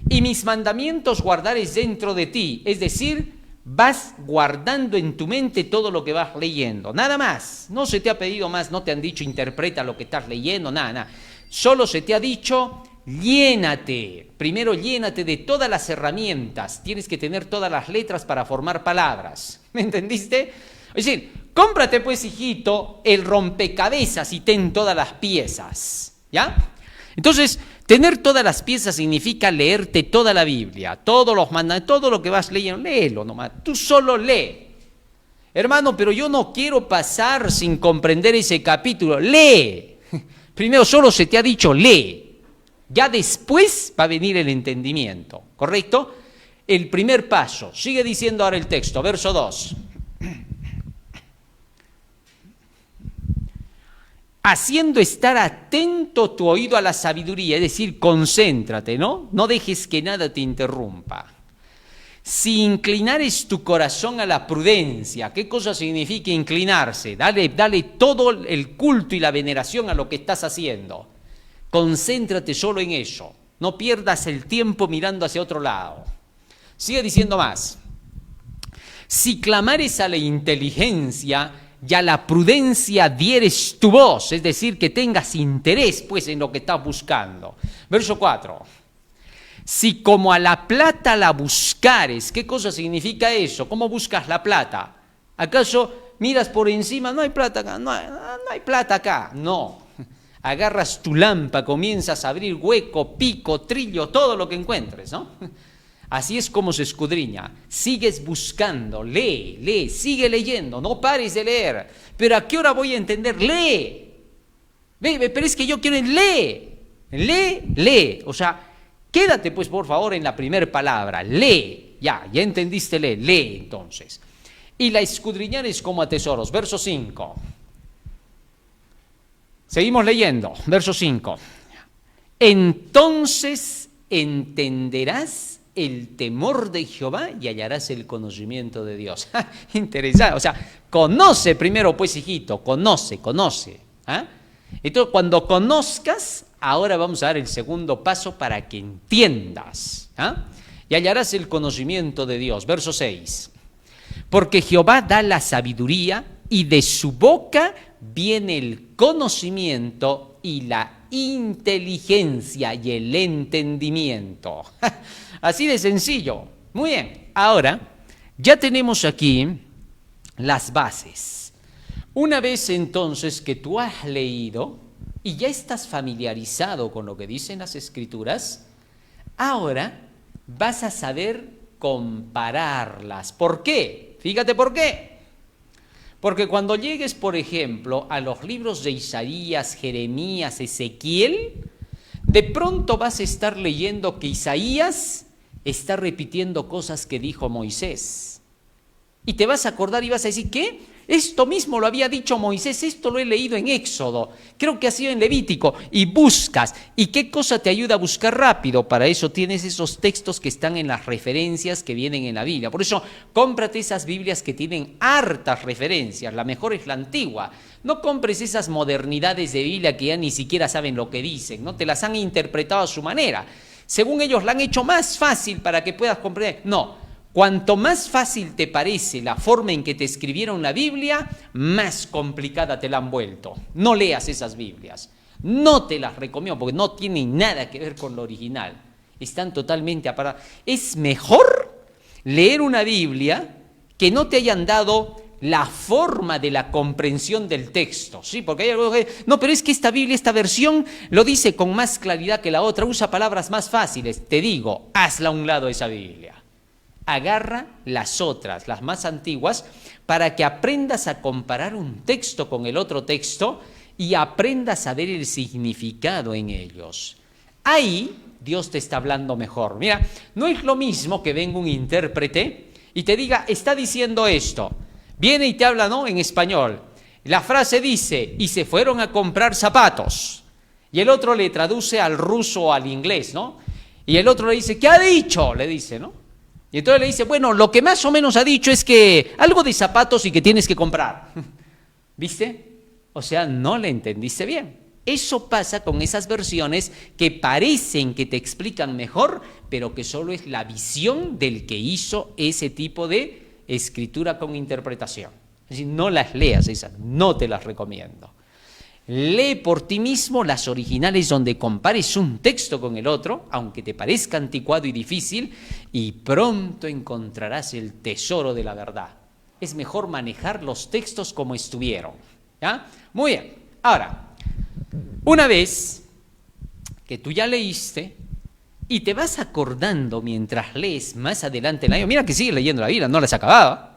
Y mis mandamientos guardares dentro de ti, es decir, vas guardando en tu mente todo lo que vas leyendo, nada más. No se te ha pedido más, no te han dicho interpreta lo que estás leyendo, nada. Solo se te ha dicho llénate. Primero llénate de todas las herramientas. Tienes que tener todas las letras para formar palabras. ¿Me entendiste? Es decir, cómprate pues, hijito, el rompecabezas y ten todas las piezas. ¿Ya? Entonces, tener todas las piezas significa leerte toda la Biblia, todos los mandamientos, todo lo que vas leyendo, léelo nomás. Tú solo lee. Hermano, pero yo no quiero pasar sin comprender ese capítulo. Lee. Primero solo se te ha dicho lee. Ya después va a venir el entendimiento, ¿correcto? El primer paso. Sigue diciendo ahora el texto, verso 2. Haciendo estar atento tu oído a la sabiduría, es decir, concéntrate, ¿no? No dejes que nada te interrumpa. Si inclinares tu corazón a la prudencia, ¿qué cosa significa inclinarse? Dale todo el culto y la veneración a lo que estás haciendo. Concéntrate solo en eso. No pierdas el tiempo mirando hacia otro lado. Sigue diciendo más. Si clamares a la inteligencia y a la prudencia dieres tu voz, es decir, que tengas interés pues en lo que estás buscando. Verso 4. Si como a la plata la buscares, ¿qué cosa significa eso? ¿Cómo buscas la plata? ¿Acaso miras por encima? No hay plata acá, no hay plata acá. No. Agarras tu lámpara, comienzas a abrir hueco, pico, trillo, todo lo que encuentres, ¿no? Así es como se escudriña. Sigues buscando, lee, sigue leyendo, no pares de leer. ¿Pero a qué hora voy a entender? Lee. Pero es que yo quiero lee. O sea, quédate pues por favor en la primera palabra, lee. Ya entendiste, lee entonces. Y la escudriñares como a tesoros. Verso 5. Seguimos leyendo, verso 5. Entonces entenderás el temor de Jehová y hallarás el conocimiento de Dios. Interesante, o sea, conoce primero pues, hijito, conoce. ¿Ah? Entonces, cuando conozcas, ahora vamos a dar el segundo paso para que entiendas. ¿Ah? Y hallarás el conocimiento de Dios. Verso 6. Porque Jehová da la sabiduría y de su boca viene el conocimiento y la inteligencia y el entendimiento. Así de sencillo. Muy bien. Ahora, ya tenemos aquí las bases. Una vez entonces que tú has leído y ya estás familiarizado con lo que dicen las Escrituras, ahora vas a saber compararlas. ¿Por qué? Fíjate por qué. Porque cuando llegues, por ejemplo, a los libros de Isaías, Jeremías, Ezequiel, de pronto vas a estar leyendo que Isaías está repitiendo cosas que dijo Moisés. Y te vas a acordar y vas a decir, ¿qué? Esto mismo lo había dicho Moisés, esto lo he leído en Éxodo, creo que ha sido en Levítico, y buscas. ¿Y qué cosa te ayuda a buscar rápido? Para eso tienes esos textos que están en las referencias que vienen en la Biblia. Por eso, cómprate esas Biblias que tienen hartas referencias, la mejor es la antigua. No compres esas modernidades de Biblia que ya ni siquiera saben lo que dicen, ¿no? Te las han interpretado a su manera. Según ellos la han hecho más fácil para que puedas comprender. No. Cuanto más fácil te parece la forma en que te escribieron la Biblia, más complicada te la han vuelto. No leas esas Biblias. No te las recomiendo porque no tienen nada que ver con lo original. Están totalmente aparadas. Es mejor leer una Biblia que no te hayan dado la forma de la comprensión del texto. Sí, porque hay algo que... No, pero es que esta Biblia, esta versión, lo dice con más claridad que la otra. Usa palabras más fáciles. Te digo, hazla a un lado esa Biblia. Agarra las otras, las más antiguas, para que aprendas a comparar un texto con el otro texto y aprendas a ver el significado en ellos. Ahí Dios te está hablando mejor. Mira, no es lo mismo que venga un intérprete y te diga, está diciendo esto. Viene y te habla, ¿no?, en español. La frase dice, y se fueron a comprar zapatos. Y el otro le traduce al ruso o al inglés, ¿no? Y el otro le dice, ¿qué ha dicho? Le dice, ¿no? Y entonces le dice, bueno, lo que más o menos ha dicho es que algo de zapatos y que tienes que comprar. ¿Viste? O sea, no le entendiste bien. Eso pasa con esas versiones que parecen que te explican mejor, pero que solo es la visión del que hizo ese tipo de escritura con interpretación. Es decir, no las leas esas, no te las recomiendo. Lee por ti mismo las originales donde compares un texto con el otro, aunque te parezca anticuado y difícil, y pronto encontrarás el tesoro de la verdad. Es mejor manejar los textos como estuvieron. ¿Ya? Muy bien. Ahora, una vez que tú ya leíste y te vas acordando mientras lees más adelante el año, mira que sigues leyendo la Biblia, no la has acabado,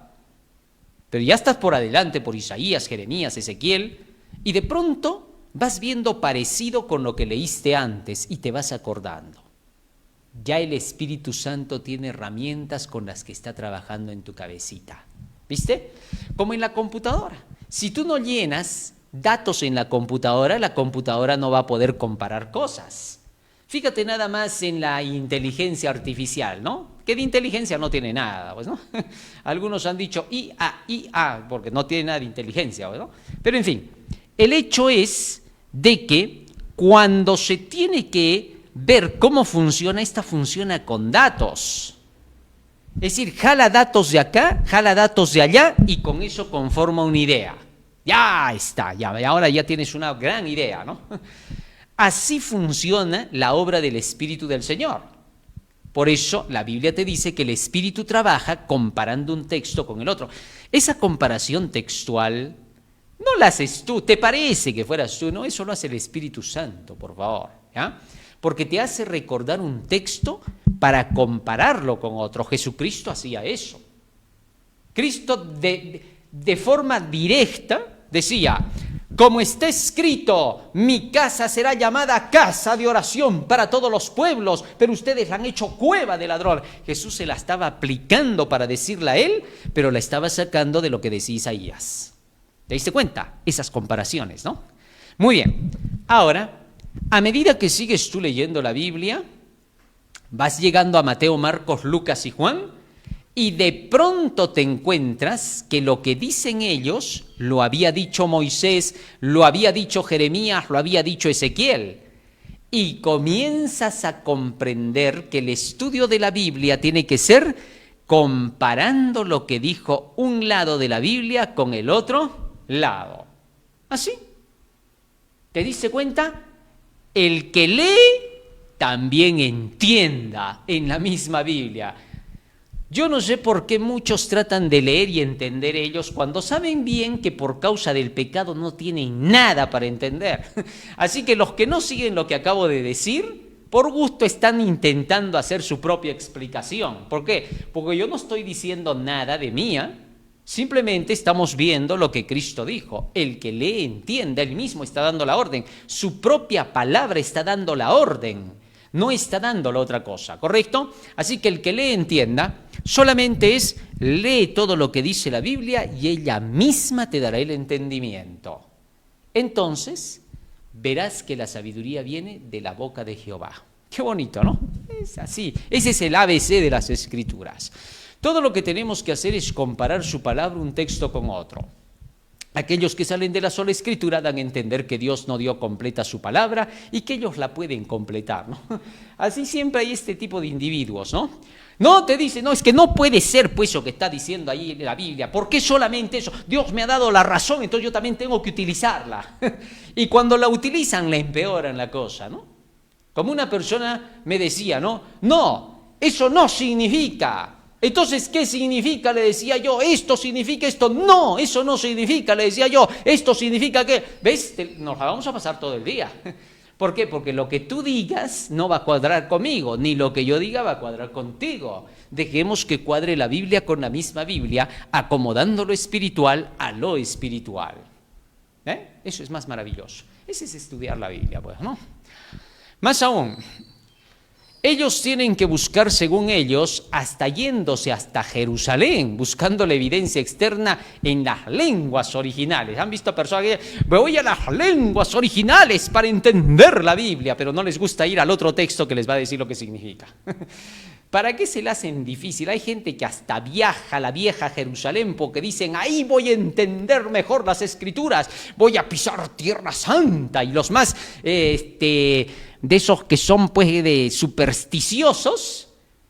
pero ya estás por adelante por Isaías, Jeremías, Ezequiel, y de pronto vas viendo parecido con lo que leíste antes y te vas acordando. Ya el Espíritu Santo tiene herramientas con las que está trabajando en tu cabecita. ¿Viste? Como en la computadora. Si tú no llenas datos en la computadora no va a poder comparar cosas. Fíjate nada más en la inteligencia artificial, ¿no? Que de inteligencia no tiene nada, pues, ¿no? Algunos han dicho IA, porque no tiene nada de inteligencia, ¿no? Pero en fin. El hecho es de que cuando se tiene que ver cómo funciona, esta funciona con datos. Es decir, jala datos de acá, jala datos de allá y con eso conforma una idea. Ya está, ya, ahora ya tienes una gran idea, ¿no? Así funciona la obra del Espíritu del Señor. Por eso la Biblia te dice que el Espíritu trabaja comparando un texto con el otro. Esa comparación textual no la haces tú, te parece que fueras tú, no, eso lo hace el Espíritu Santo, por favor, ¿ya? Porque te hace recordar un texto para compararlo con otro. Jesucristo hacía eso. Cristo de forma directa decía, como está escrito, mi casa será llamada casa de oración para todos los pueblos, pero ustedes la han hecho cueva de ladrones. Jesús se la estaba aplicando para decirla a él, pero la estaba sacando de lo que decía Isaías. ¿Te diste cuenta? Esas comparaciones, ¿no? Muy bien. Ahora, a medida que sigues tú leyendo la Biblia, vas llegando a Mateo, Marcos, Lucas y Juan, y de pronto te encuentras que lo que dicen ellos lo había dicho Moisés, lo había dicho Jeremías, lo había dicho Ezequiel. Y comienzas a comprender que el estudio de la Biblia tiene que ser comparando lo que dijo un lado de la Biblia con el otro lado. ¿Así? ¿Te diste cuenta? El que lee también entienda en la misma Biblia. Yo no sé por qué muchos tratan de leer y entender ellos cuando saben bien que por causa del pecado no tienen nada para entender. Así que los que no siguen lo que acabo de decir, por gusto están intentando hacer su propia explicación. ¿Por qué? Porque yo no estoy diciendo nada de mía, simplemente estamos viendo lo que Cristo dijo. El que lee entiende, él mismo está dando la orden. Su propia palabra está dando la orden. No está dando la otra cosa, ¿correcto? Así que el que lee entienda, solamente lee todo lo que dice la Biblia y ella misma te dará el entendimiento. Entonces, verás que la sabiduría viene de la boca de Jehová. Qué bonito, ¿no? Es así. Ese es el ABC de las Escrituras. Todo lo que tenemos que hacer es comparar su palabra, un texto con otro. Aquellos que salen de la sola Escritura dan a entender que Dios no dio completa su palabra y que ellos la pueden completar, ¿no? Así siempre hay este tipo de individuos, ¿no? No, te dice, no, es que no puede ser pues eso que está diciendo ahí en la Biblia. ¿Por qué solamente eso? Dios me ha dado la razón, entonces yo también tengo que utilizarla. Y cuando la utilizan, la empeoran la cosa, ¿no? Como una persona me decía, no, eso no significa. Entonces, ¿qué significa? Le decía yo, esto significa esto. No, eso no significa, le decía yo, esto significa que, ¿ves? Nos la vamos a pasar todo el día. ¿Por qué? Porque lo que tú digas no va a cuadrar conmigo, ni lo que yo diga va a cuadrar contigo. Dejemos que cuadre la Biblia con la misma Biblia, acomodando lo espiritual a lo espiritual. Eso es más maravilloso. Ese es estudiar la Biblia, pues, ¿no? Más aún, ellos tienen que buscar, según ellos, hasta yéndose hasta Jerusalén, buscando la evidencia externa en las lenguas originales. ¿Han visto personas que dicen, me voy a las lenguas originales para entender la Biblia, pero no les gusta ir al otro texto que les va a decir lo que significa? ¿Para qué se la hacen difícil? Hay gente que hasta viaja a la vieja Jerusalén porque dicen, ahí voy a entender mejor las Escrituras, voy a pisar Tierra Santa, y los más de esos que son pues de supersticiosos,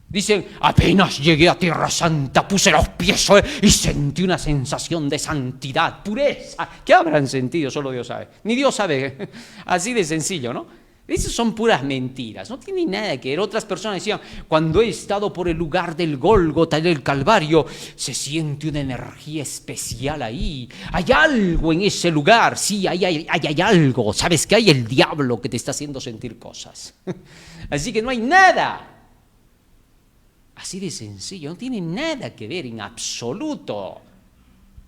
dicen, apenas llegué a Tierra Santa, puse los pies y sentí una sensación de santidad, pureza. ¿Qué habrán sentido? Solo Dios sabe. Ni Dios sabe. Así de sencillo, ¿no? Esas son puras mentiras, no tiene nada que ver. Otras personas decían, cuando he estado por el lugar del Gólgota, del Calvario, se siente una energía especial ahí. Hay algo en ese lugar, sí, hay algo. ¿Sabes qué? Hay el diablo que te está haciendo sentir cosas. Así que no hay nada. Así de sencillo, no tiene nada que ver en absoluto.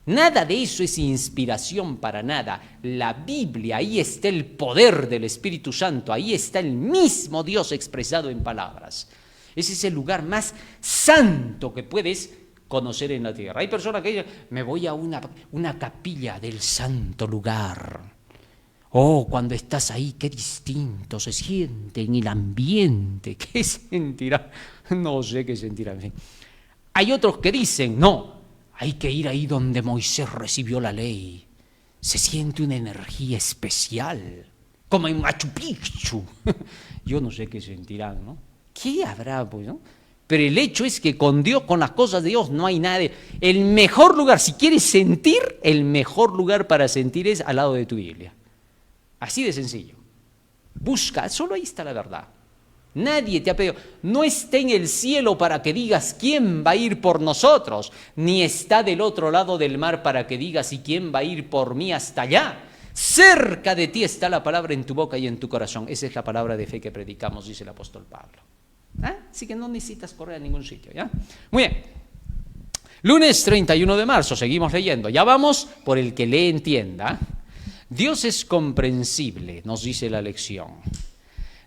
Nada de eso es inspiración para nada. La Biblia, ahí está el poder del Espíritu Santo, ahí está el mismo Dios expresado en palabras. Ese es el lugar más santo que puedes conocer en la tierra. Hay personas que dicen, me voy a una capilla del santo lugar. Oh, cuando estás ahí, qué distinto se siente en el ambiente. ¿Qué sentirá? No sé qué sentirá, en fin. Hay otros que dicen, no, hay que ir ahí donde Moisés recibió la ley. Se siente una energía especial, como en Machu Picchu. Yo no sé qué sentirán, ¿no? ¿Qué habrá, pues, no? Pero el hecho es que con Dios, con las cosas de Dios, no hay nada. El mejor lugar, si quieres sentir, el mejor lugar para sentir es al lado de tu Biblia. Así de sencillo. Busca, solo ahí está la verdad. Nadie te ha pedido, no está en el cielo para que digas quién va a ir por nosotros, ni está del otro lado del mar para que digas y quién va a ir por mí hasta allá. Cerca de ti está la palabra en tu boca y en tu corazón. Esa es la palabra de fe que predicamos, dice el apóstol Pablo. Así que no necesitas correr a ningún sitio, ¿ya? Muy bien. Lunes 31 de marzo, seguimos leyendo. Ya vamos por el que le entienda. Dios es comprensible, nos dice la lección.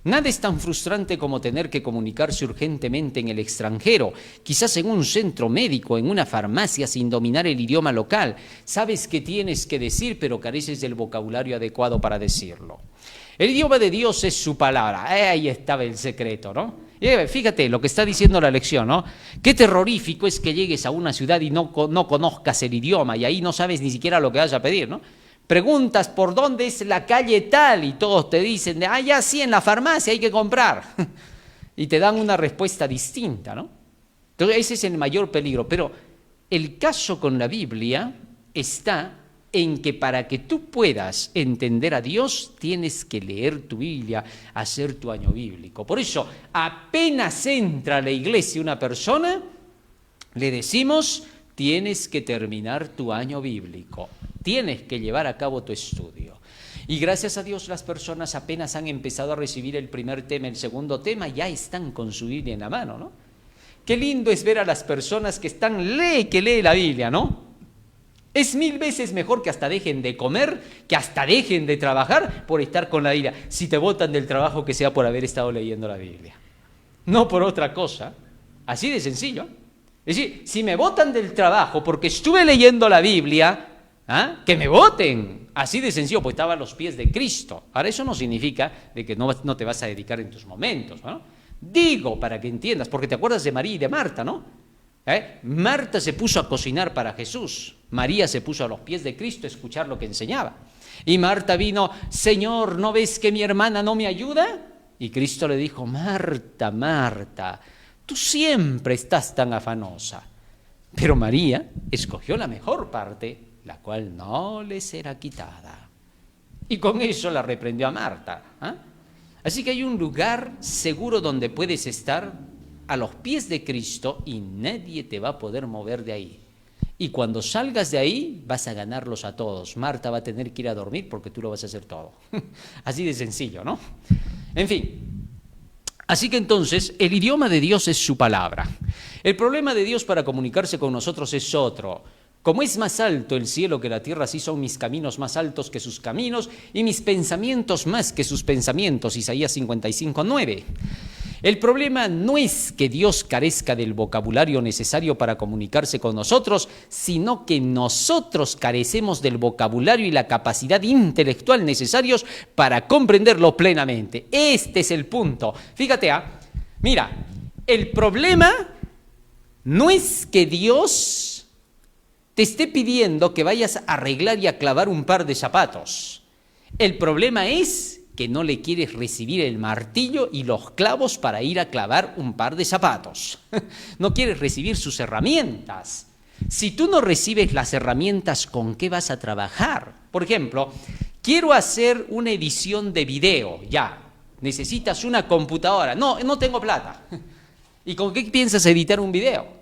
Nada es tan frustrante como tener que comunicarse urgentemente en el extranjero, quizás en un centro médico, en una farmacia, sin dominar el idioma local. Sabes qué tienes que decir, pero careces del vocabulario adecuado para decirlo. El idioma de Dios es su palabra. Ahí estaba el secreto, ¿no? Fíjate lo que está diciendo la lección, ¿no? Qué terrorífico es que llegues a una ciudad y no conozcas el idioma y ahí no sabes ni siquiera lo que vas a pedir, ¿no? Preguntas por dónde es la calle tal y todos te dicen, ya sí, en la farmacia hay que comprar. Y te dan una respuesta distinta, ¿no? Entonces ese es el mayor peligro. Pero el caso con la Biblia está en que para que tú puedas entender a Dios, tienes que leer tu Biblia, hacer tu año bíblico. Por eso, apenas entra a la iglesia una persona, le decimos, tienes que terminar tu año bíblico, tienes que llevar a cabo tu estudio. Y gracias a Dios las personas apenas han empezado a recibir el primer tema, el segundo tema, ya están con su Biblia en la mano, ¿no? Qué lindo es ver a las personas que están, lee la Biblia, ¿no? Es 1000 veces mejor que hasta dejen de comer, que hasta dejen de trabajar por estar con la Biblia. Si te botan del trabajo, que sea por haber estado leyendo la Biblia. No por otra cosa. Así de sencillo. Es decir, si me botan del trabajo porque estuve leyendo la Biblia, que me voten. Así de sencillo, pues estaba a los pies de Cristo. Ahora, eso no significa de que no te vas a dedicar en tus momentos, ¿no? Digo, para que entiendas, porque te acuerdas de María y de Marta, ¿no? Marta se puso a cocinar para Jesús, María se puso a los pies de Cristo a escuchar lo que enseñaba. Y Marta vino, Señor, ¿no ves que mi hermana no me ayuda? Y Cristo le dijo, Marta, Marta, tú siempre estás tan afanosa. Pero María escogió la mejor parte, la cual no le será quitada. Y con eso la reprendió a Marta. Así que hay un lugar seguro donde puedes estar, a los pies de Cristo, y nadie te va a poder mover de ahí. Y cuando salgas de ahí, vas a ganarlos a todos. Marta va a tener que ir a dormir porque tú lo vas a hacer todo. Así de sencillo, ¿no? En fin. Así que entonces, el idioma de Dios es su palabra. El problema de Dios para comunicarse con nosotros es otro. Como es más alto el cielo que la tierra, así son mis caminos más altos que sus caminos y mis pensamientos más que sus pensamientos. Isaías 55:9. El problema no es que Dios carezca del vocabulario necesario para comunicarse con nosotros, sino que nosotros carecemos del vocabulario y la capacidad intelectual necesarios para comprenderlo plenamente. Este es el punto. Fíjate, mira, el problema no es que Dios te esté pidiendo que vayas a arreglar y a clavar un par de zapatos. El problema es que no le quieres recibir el martillo y los clavos para ir a clavar un par de zapatos. No quieres recibir sus herramientas. Si tú no recibes las herramientas, ¿con qué vas a trabajar? Por ejemplo, quiero hacer una edición de video, ya. Necesitas una computadora. No tengo plata. ¿Y con qué piensas editar un video?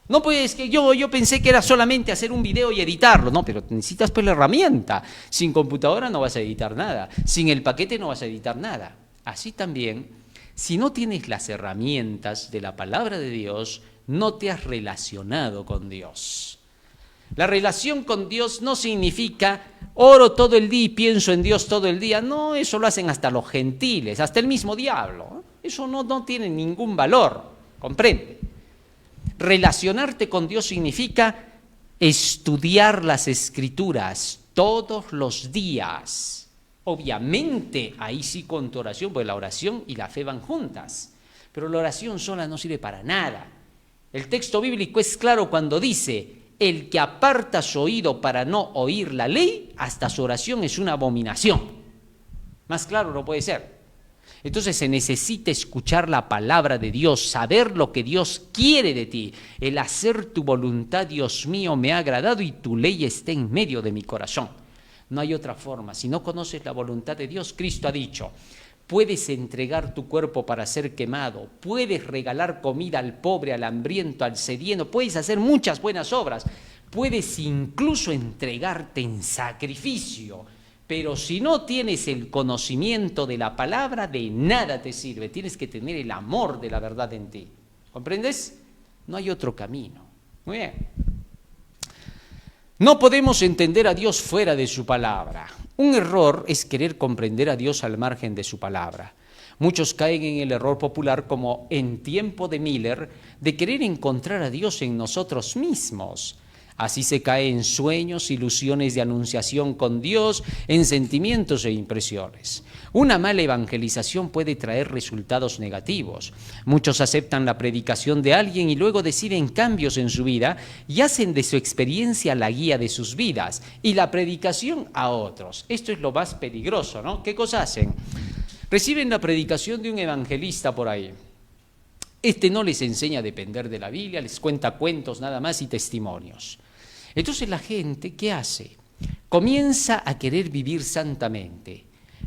No, pues que yo pensé que era solamente hacer un video y editarlo. No, pero necesitas pues la herramienta. Sin computadora no vas a editar nada. Sin el paquete no vas a editar nada. Así también, si no tienes las herramientas de la palabra de Dios, no te has relacionado con Dios. La relación con Dios no significa oro todo el día y pienso en Dios todo el día. No, eso lo hacen hasta los gentiles, hasta el mismo diablo. Eso no tiene ningún valor. ¿Comprende? Relacionarte con Dios significa estudiar las Escrituras todos los días. Obviamente, ahí sí con tu oración, pues la oración y la fe van juntas. Pero la oración sola no sirve para nada. El texto bíblico es claro cuando dice, el que aparta su oído para no oír la ley, hasta su oración es una abominación. Más claro no puede ser. Entonces se necesita escuchar la palabra de Dios, saber lo que Dios quiere de ti. El hacer tu voluntad, Dios mío, me ha agradado y tu ley está en medio de mi corazón. No hay otra forma. Si no conoces la voluntad de Dios, Cristo ha dicho, puedes entregar tu cuerpo para ser quemado, puedes regalar comida al pobre, al hambriento, al sediento, puedes hacer muchas buenas obras, puedes incluso entregarte en sacrificio. Pero si no tienes el conocimiento de la palabra, de nada te sirve. Tienes que tener el amor de la verdad en ti. ¿Comprendes? No hay otro camino. Muy bien. No podemos entender a Dios fuera de su palabra. Un error es querer comprender a Dios al margen de su palabra. Muchos caen en el error popular, como en tiempo de Miller, de querer encontrar a Dios en nosotros mismos. Así se cae en sueños, ilusiones de anunciación con Dios, en sentimientos e impresiones. Una mala evangelización puede traer resultados negativos. Muchos aceptan la predicación de alguien y luego deciden cambios en su vida y hacen de su experiencia la guía de sus vidas y la predicación a otros. Esto es lo más peligroso, ¿no? ¿Qué cosa hacen? Reciben la predicación de un evangelista por ahí. Este no les enseña a depender de la Biblia, les cuenta cuentos nada más y testimonios. Entonces la gente, ¿qué hace? Comienza a querer vivir santamente.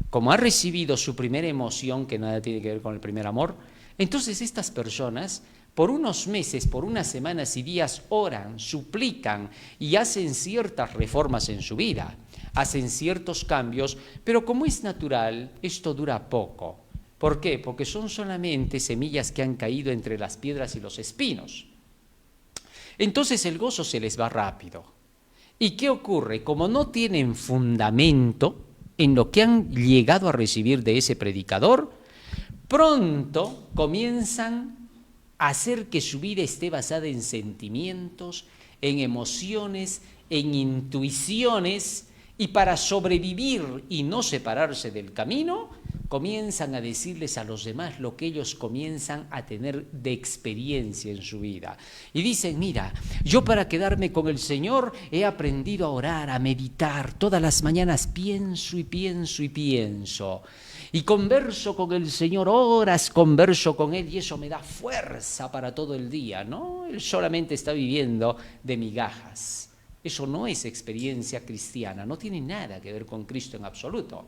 Como ha recibido su primera emoción, que nada tiene que ver con el primer amor, entonces estas personas por unos meses, por unas semanas y días oran, suplican y hacen ciertas reformas en su vida, hacen ciertos cambios, pero como es natural, esto dura poco. ¿Por qué? Porque son solamente semillas que han caído entre las piedras y los espinos. Entonces el gozo se les va rápido. ¿Y qué ocurre? Como no tienen fundamento en lo que han llegado a recibir de ese predicador, pronto comienzan a hacer que su vida esté basada en sentimientos, en emociones, en intuiciones, y para sobrevivir y no separarse del camino, comienzan a decirles a los demás lo que ellos comienzan a tener de experiencia en su vida. Y dicen, mira, yo para quedarme con el Señor he aprendido a orar, a meditar. Todas las mañanas pienso y pienso y pienso. Y converso con el Señor, horas converso con Él y eso me da fuerza para todo el día. No, Él solamente está viviendo de migajas. Eso no es experiencia cristiana, no tiene nada que ver con Cristo en absoluto.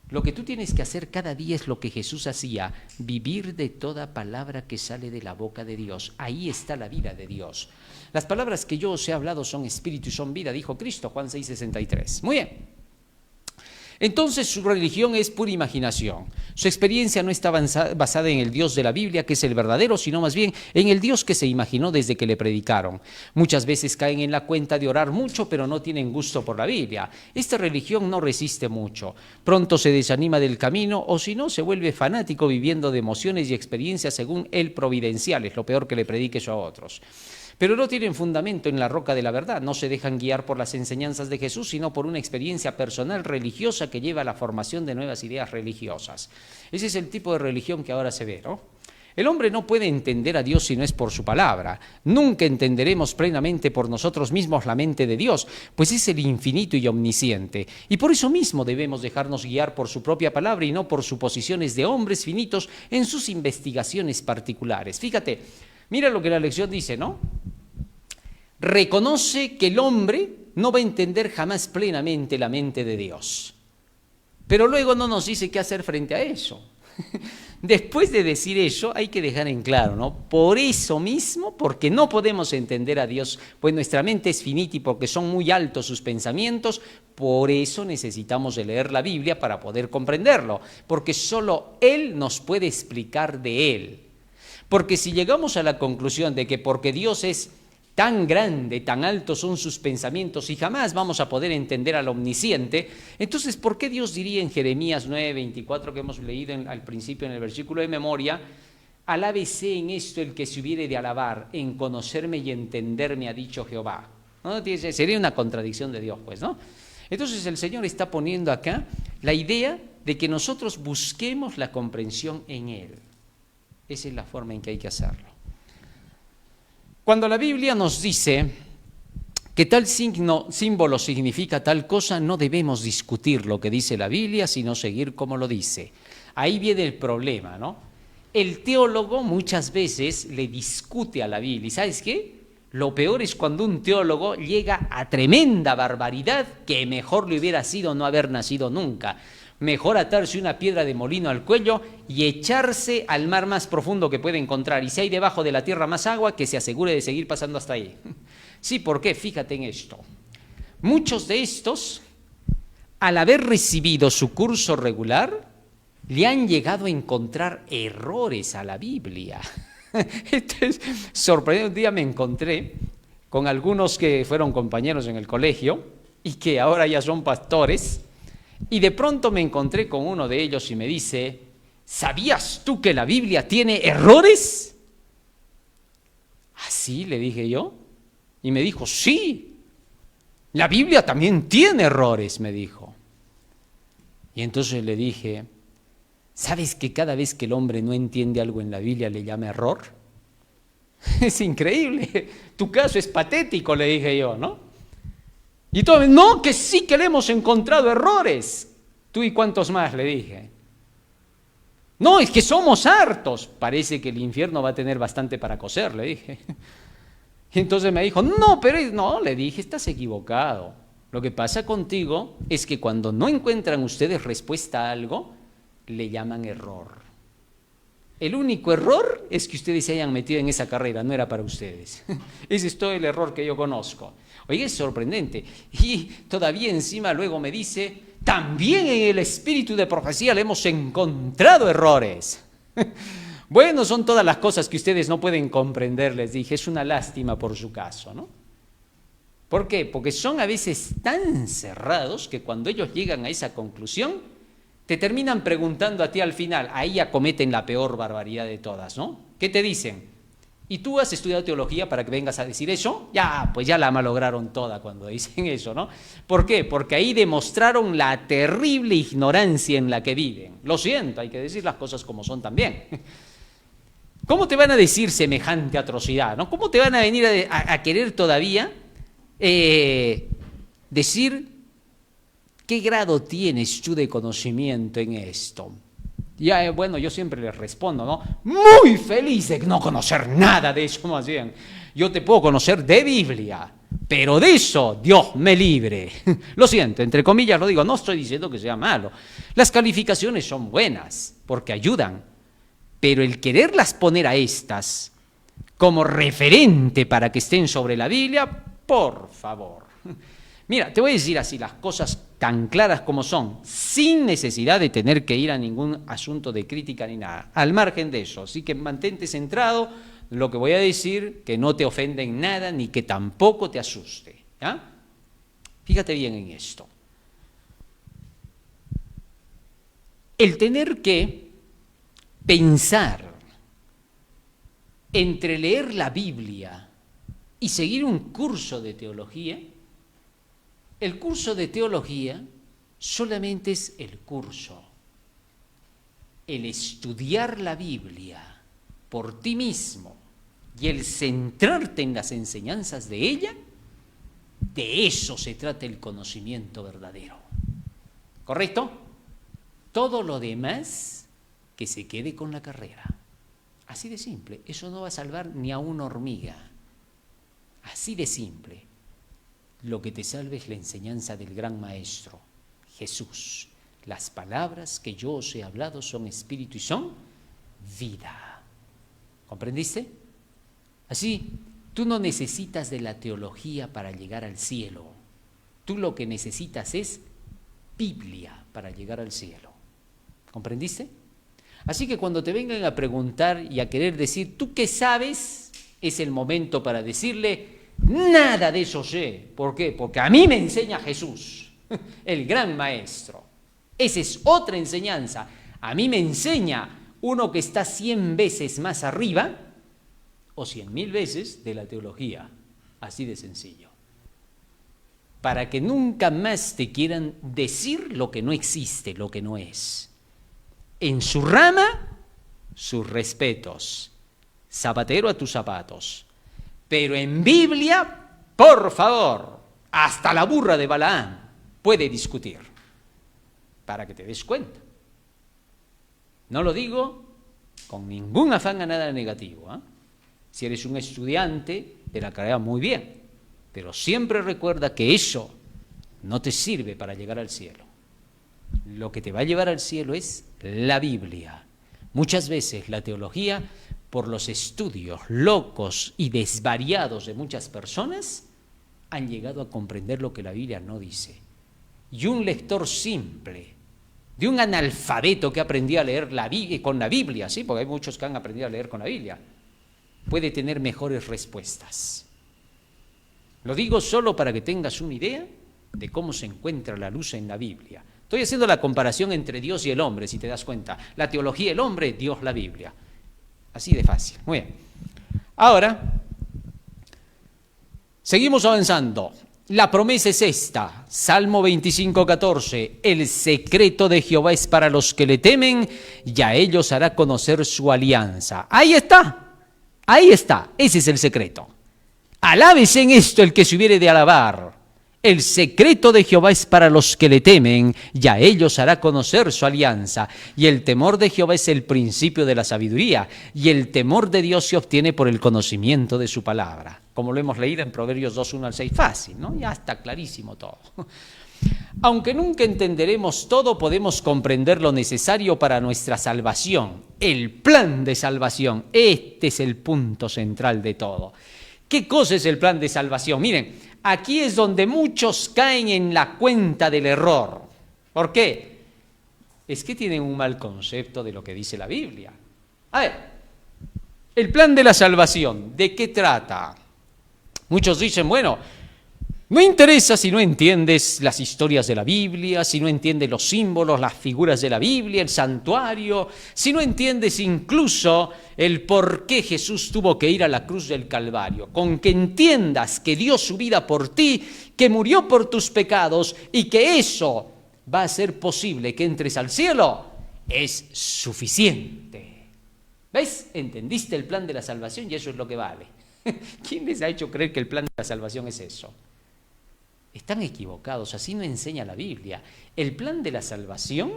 Lo que tú tienes que hacer cada día es lo que Jesús hacía, vivir de toda palabra que sale de la boca de Dios. Ahí está la vida de Dios. Las palabras que yo os he hablado son espíritu y son vida, dijo Cristo, Juan 6:63. Muy bien. Entonces su religión es pura imaginación. Su experiencia no está basada en el Dios de la Biblia, que es el verdadero, sino más bien en el Dios que se imaginó desde que le predicaron. Muchas veces caen en la cuenta de orar mucho, pero no tienen gusto por la Biblia. Esta religión no resiste mucho. Pronto se desanima del camino, o si no, se vuelve fanático viviendo de emociones y experiencias según el providencial. Es lo peor que le predique eso a otros. Pero no tienen fundamento en la roca de la verdad, no se dejan guiar por las enseñanzas de Jesús, sino por una experiencia personal religiosa que lleva a la formación de nuevas ideas religiosas. Ese es el tipo de religión que ahora se ve, ¿no? El hombre no puede entender a Dios si no es por su palabra. Nunca entenderemos plenamente por nosotros mismos la mente de Dios, pues es el infinito y omnisciente. Y por eso mismo debemos dejarnos guiar por su propia palabra y no por suposiciones de hombres finitos en sus investigaciones particulares. Fíjate, mira lo que la lección dice, ¿no? Reconoce que el hombre no va a entender jamás plenamente la mente de Dios. Pero luego no nos dice qué hacer frente a eso. Después de decir eso, hay que dejar en claro, ¿no? Por eso mismo, porque no podemos entender a Dios, pues nuestra mente es finita y porque son muy altos sus pensamientos, por eso necesitamos de leer la Biblia para poder comprenderlo, porque solo Él nos puede explicar de Él. Porque si llegamos a la conclusión de que porque Dios es tan grande, tan altos son sus pensamientos y jamás vamos a poder entender al omnisciente, entonces ¿por qué Dios diría en Jeremías 9:24 que hemos leído al principio en el versículo de memoria, alábese en esto el que se hubiere de alabar, en conocerme y entenderme ha dicho Jehová? ¿No? Sería una contradicción de Dios, pues, ¿no? Entonces el Señor está poniendo acá la idea de que nosotros busquemos la comprensión en Él. Esa es la forma en que hay que hacerlo. Cuando la Biblia nos dice que tal símbolo significa tal cosa, no debemos discutir lo que dice la Biblia, sino seguir como lo dice. Ahí viene el problema, ¿no? El teólogo muchas veces le discute a la Biblia. ¿Y sabes qué? Lo peor es cuando un teólogo llega a tremenda barbaridad que mejor le hubiera sido no haber nacido nunca. Mejor atarse una piedra de molino al cuello y echarse al mar más profundo que puede encontrar. Y si hay debajo de la tierra más agua, que se asegure de seguir pasando hasta ahí. Sí, ¿por qué? Fíjate en esto. Muchos de estos, al haber recibido su curso regular, le han llegado a encontrar errores a la Biblia. Entonces, sorprendente, un día me encontré con algunos que fueron compañeros en el colegio y que ahora ya son pastores. Y de pronto me encontré con uno de ellos y me dice, ¿sabías tú que la Biblia tiene errores? ¿Así? Le dije yo. Y me dijo, sí, la Biblia también tiene errores, me dijo. Y entonces le dije, ¿sabes que cada vez que el hombre no entiende algo en la Biblia le llama error? Es increíble, tu caso es patético, le dije yo, ¿no? Y todo, no, que sí que le hemos encontrado errores. ¿Tú y cuántos más? Le dije. No, es que somos hartos. Parece que el infierno va a tener bastante para coser, le dije. Y entonces me dijo, no, pero no, le dije, estás equivocado. Lo que pasa contigo es que cuando no encuentran ustedes respuesta a algo, le llaman error. El único error es que ustedes se hayan metido en esa carrera, no era para ustedes. Ese es todo el error que yo conozco. Oye, es sorprendente. Y todavía encima luego me dice, también en el espíritu de profecía le hemos encontrado errores. Bueno, son todas las cosas que ustedes no pueden comprender, les dije, es una lástima por su caso, ¿no? ¿Por qué? Porque son a veces tan cerrados que cuando ellos llegan a esa conclusión, te terminan preguntando a ti al final, ahí ya cometen la peor barbaridad de todas, ¿no? ¿Qué te dicen? ¿Y tú has estudiado teología para que vengas a decir eso? Ya, pues ya la malograron toda cuando dicen eso, ¿no? ¿Por qué? Porque ahí demostraron la terrible ignorancia en la que viven. Lo siento, hay que decir las cosas como son también. ¿Cómo te van a decir semejante atrocidad, ¿no? ¿Cómo te van a venir a querer todavía decir qué grado tienes tú de conocimiento en esto? Ya, bueno, yo siempre les respondo, ¿no? Muy feliz de no conocer nada de eso, más bien. Yo te puedo conocer de Biblia, pero de eso Dios me libre. Lo siento, entre comillas lo digo, no estoy diciendo que sea malo. Las calificaciones son buenas porque ayudan. Pero el quererlas poner a estas como referente para que estén sobre la Biblia, por favor. Mira, te voy a decir así las cosas tan claras como son, sin necesidad de tener que ir a ningún asunto de crítica ni nada, al margen de eso. Así que mantente centrado en lo que voy a decir, que no te ofende en nada ni que tampoco te asuste. ¿Ya? Fíjate bien en esto. El tener que pensar entre leer la Biblia y seguir un curso de teología, el curso de teología solamente es el curso. El estudiar la Biblia por ti mismo y el centrarte en las enseñanzas de ella, de eso se trata el conocimiento verdadero. ¿Correcto? Todo lo demás que se quede con la carrera. Así de simple. Eso no va a salvar ni a una hormiga. Así de simple. Lo que te salve es la enseñanza del gran maestro, Jesús. Las palabras que yo os he hablado son espíritu y son vida. ¿Comprendiste? Así, tú no necesitas de la teología para llegar al cielo. Tú lo que necesitas es Biblia para llegar al cielo. ¿Comprendiste? Así que cuando te vengan a preguntar y a querer decir, ¿tú qué sabes? Es el momento para decirle, nada de eso sé. ¿Por qué? Porque a mí me enseña Jesús, el gran maestro. Esa es otra enseñanza. A mí me enseña uno que está 100 veces más arriba o 100.000 veces de la teología. Así de sencillo. Para que nunca más te quieran decir lo que no existe, lo que no es. En su rama, sus respetos. Zapatero a tus zapatos. Pero en Biblia, por favor, hasta la burra de Balaam puede discutir. Para que te des cuenta. No lo digo con ningún afán a nada negativo. Si eres un estudiante de la carrera, muy bien. Pero siempre recuerda que eso no te sirve para llegar al cielo. Lo que te va a llevar al cielo es la Biblia. Muchas veces la teología, por los estudios locos y desvariados de muchas personas, han llegado a comprender lo que la Biblia no dice. Y un lector simple, de un analfabeto que aprendió a leer con la Biblia, ¿sí? Porque hay muchos que han aprendido a leer con la Biblia, puede tener mejores respuestas. Lo digo solo para que tengas una idea de cómo se encuentra la luz en la Biblia. Estoy haciendo la comparación entre Dios y el hombre, si te das cuenta. La teología el hombre, Dios la Biblia. Así de fácil. Muy bien. Ahora, seguimos avanzando. La promesa es esta, Salmo 25:14, el secreto de Jehová es para los que le temen, y a ellos hará conocer su alianza. Ahí está, ese es el secreto. Alábese en esto el que se hubiere de alabar. El secreto de Jehová es para los que le temen, y a ellos hará conocer su alianza. Y el temor de Jehová es el principio de la sabiduría, y el temor de Dios se obtiene por el conocimiento de su palabra. Como lo hemos leído en Proverbios 2, 1 al 6, fácil, ¿no? Ya está clarísimo todo. Aunque nunca entenderemos todo, podemos comprender lo necesario para nuestra salvación, el plan de salvación. Este es el punto central de todo. ¿Qué cosa es el plan de salvación? Miren, aquí es donde muchos caen en la cuenta del error. ¿Por qué? Es que tienen un mal concepto de lo que dice la Biblia. A ver, el plan de la salvación, ¿de qué trata? Muchos dicen, bueno, no interesa si no entiendes las historias de la Biblia, si no entiendes los símbolos, las figuras de la Biblia, el santuario, si no entiendes incluso el por qué Jesús tuvo que ir a la cruz del Calvario. Con que entiendas que dio su vida por ti, que murió por tus pecados y que eso va a ser posible que entres al cielo, es suficiente. ¿Ves? ¿Entendiste el plan de la salvación? Y eso es lo que vale. ¿Quién les ha hecho creer que el plan de la salvación es eso? Están equivocados, así no enseña la Biblia. El plan de la salvación,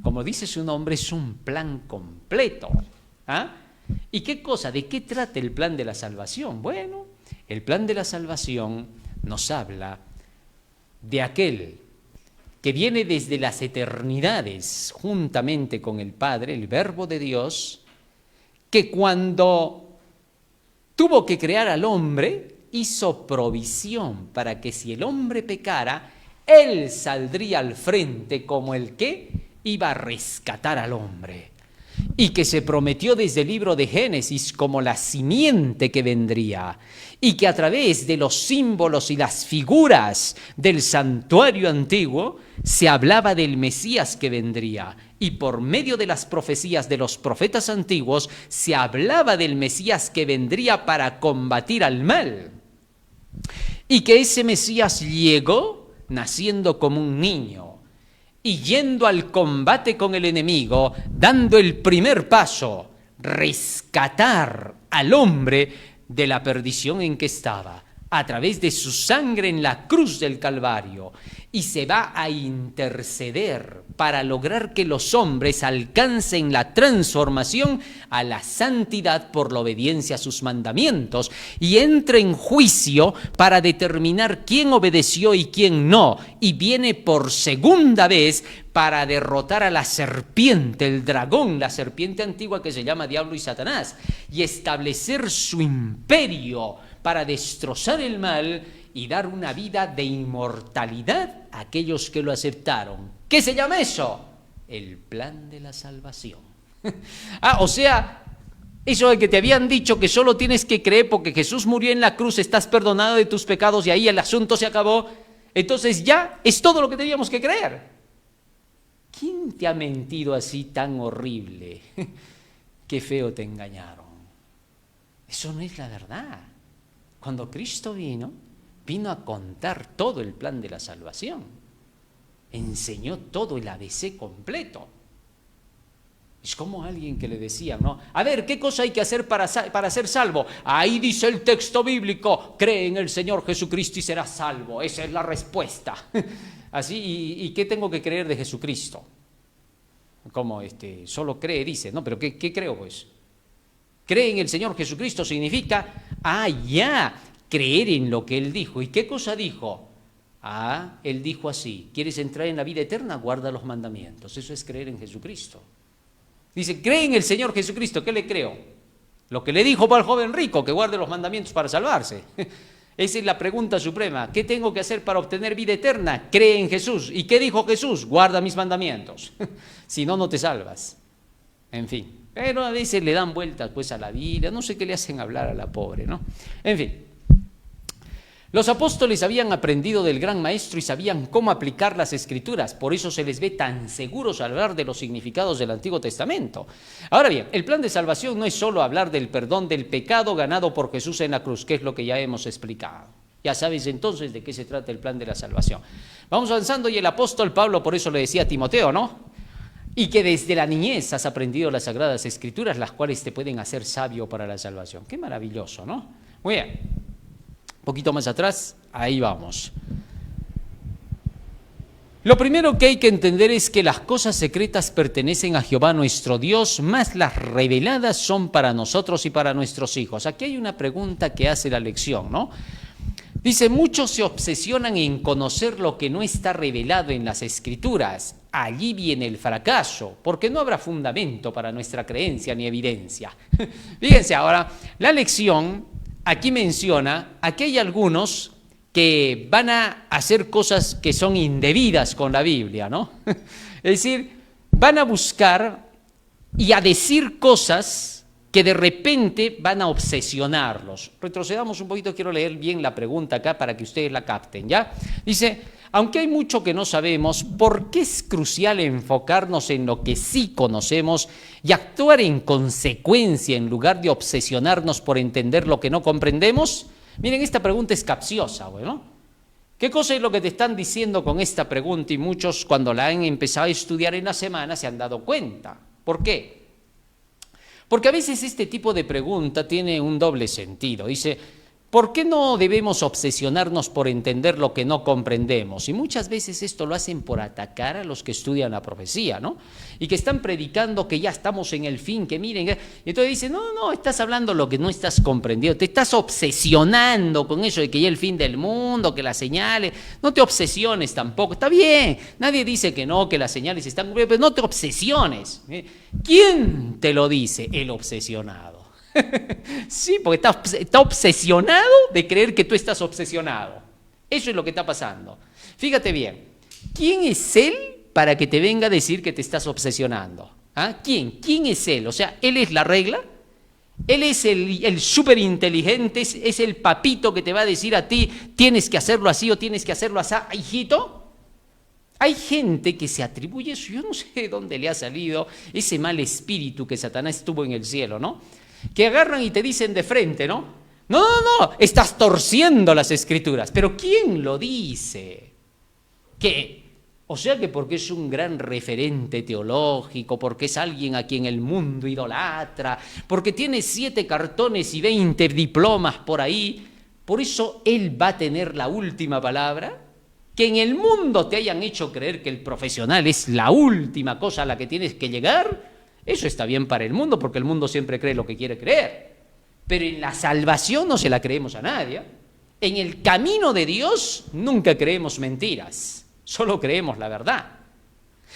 como dice su nombre, es un plan completo. ¿Ah? ¿Y qué cosa? ¿De qué trata el plan de la salvación? Bueno, el plan de la salvación nos habla de aquel que viene desde las eternidades, juntamente con el Padre, el Verbo de Dios, que cuando tuvo que crear al hombre, hizo provisión para que si el hombre pecara, él saldría al frente como el que iba a rescatar al hombre. Y que se prometió desde el libro de Génesis como la simiente que vendría. Y que a través de los símbolos y las figuras del santuario antiguo se hablaba del Mesías que vendría. Y por medio de las profecías de los profetas antiguos se hablaba del Mesías que vendría para combatir al mal. Y que ese Mesías llegó naciendo como un niño y yendo al combate con el enemigo, dando el primer paso, rescatar al hombre de la perdición en que estaba, a través de su sangre en la cruz del Calvario, y se va a interceder para lograr que los hombres alcancen la transformación a la santidad por la obediencia a sus mandamientos, y entre en juicio para determinar quién obedeció y quién no, y viene por segunda vez para derrotar a la serpiente, el dragón, la serpiente antigua que se llama Diablo y Satanás, y establecer su imperio para destrozar el mal y dar una vida de inmortalidad a aquellos que lo aceptaron. ¿Qué se llama eso? El plan de la salvación. O sea, eso de que te habían dicho que solo tienes que creer porque Jesús murió en la cruz, estás perdonado de tus pecados y ahí el asunto se acabó, entonces ya es todo lo que teníamos que creer. ¿Quién te ha mentido así tan horrible? Qué feo te engañaron. Eso no es la verdad. Cuando Cristo vino a contar todo el plan de la salvación. Enseñó todo el ABC completo. Es como alguien que le decía, ¿no? A ver, ¿qué cosa hay que hacer para ser salvo? Ahí dice el texto bíblico, cree en el Señor Jesucristo y serás salvo. Esa es la respuesta. Así, ¿y qué tengo que creer de Jesucristo? Como solo cree, dice, ¿no? Pero ¿qué creo pues? Cree en el Señor Jesucristo significa, creer en lo que Él dijo. ¿Y qué cosa dijo? Él dijo así, ¿quieres entrar en la vida eterna? Guarda los mandamientos. Eso es creer en Jesucristo. Dice, cree en el Señor Jesucristo. ¿Qué le creo? Lo que le dijo para el joven rico, que guarde los mandamientos para salvarse. Esa es la pregunta suprema. ¿Qué tengo que hacer para obtener vida eterna? Cree en Jesús. ¿Y qué dijo Jesús? Guarda mis mandamientos. Si no, no te salvas. En fin. Pero a veces le dan vueltas pues a la Biblia, no sé qué le hacen hablar a la pobre, ¿no? En fin. Los apóstoles habían aprendido del gran maestro y sabían cómo aplicar las escrituras, por eso se les ve tan seguros al hablar de los significados del Antiguo Testamento. Ahora bien, el plan de salvación no es solo hablar del perdón del pecado ganado por Jesús en la cruz, que es lo que ya hemos explicado. Ya sabes entonces de qué se trata el plan de la salvación. Vamos avanzando y el apóstol Pablo por eso le decía a Timoteo, ¿no? Y que desde la niñez has aprendido las sagradas escrituras, las cuales te pueden hacer sabio para la salvación. Qué maravilloso, ¿no? Muy bien. Un poquito más atrás, ahí vamos. Lo primero que hay que entender es que las cosas secretas pertenecen a Jehová nuestro Dios, mas las reveladas son para nosotros y para nuestros hijos. Aquí hay una pregunta que hace la lección, ¿no? Dice, muchos se obsesionan en conocer lo que no está revelado en las Escrituras. Allí viene el fracaso, porque no habrá fundamento para nuestra creencia ni evidencia. Fíjense ahora, la lección aquí menciona, aquí hay algunos que van a hacer cosas que son indebidas con la Biblia, ¿no? Es decir, van a buscar y a decir cosas que de repente van a obsesionarlos. Retrocedamos un poquito, quiero leer bien la pregunta acá para que ustedes la capten, ¿ya? Dice, aunque hay mucho que no sabemos, ¿por qué es crucial enfocarnos en lo que sí conocemos y actuar en consecuencia en lugar de obsesionarnos por entender lo que no comprendemos? Miren, esta pregunta es capciosa, ¿no? ¿Qué cosa es lo que te están diciendo con esta pregunta? Y muchos cuando la han empezado a estudiar en la semana se han dado cuenta. ¿Por qué? Porque a veces este tipo de pregunta tiene un doble sentido. Dice, ¿por qué no debemos obsesionarnos por entender lo que no comprendemos? Y muchas veces esto lo hacen por atacar a los que estudian la profecía, ¿no? Y que están predicando que ya estamos en el fin, que miren. Y entonces dicen, no, estás hablando lo que no estás comprendiendo. Te estás obsesionando con eso de que ya el fin del mundo, que las señales. No te obsesiones tampoco. Está bien, nadie dice que no, que las señales están cumplidas, pero no te obsesiones. ¿Quién te lo dice? El obsesionado. Sí, porque está obsesionado de creer que tú estás obsesionado. Eso es lo que está pasando. Fíjate bien, ¿quién es él para que te venga a decir que te estás obsesionando? ¿Ah? ¿Quién es él? O sea, ¿él es la regla? ¿Él es el súper inteligente? ¿Es el papito que te va a decir a ti tienes que hacerlo así o tienes que hacerlo así, hijito? Hay gente que se atribuye eso, yo no sé de dónde le ha salido ese mal espíritu que Satanás tuvo en el cielo, ¿no? Que agarran y te dicen de frente, ¿no? No, estás torciendo las escrituras. Pero ¿quién lo dice? ¿Qué? O sea que porque es un gran referente teológico, porque es alguien a quien el mundo idolatra, porque tiene 7 cartones y 20 diplomas por ahí, por eso él va a tener la última palabra. Que en el mundo te hayan hecho creer que el profesional es la última cosa a la que tienes que llegar. Eso está bien para el mundo, porque el mundo siempre cree lo que quiere creer. Pero en la salvación no se la creemos a nadie. En el camino de Dios nunca creemos mentiras, solo creemos la verdad.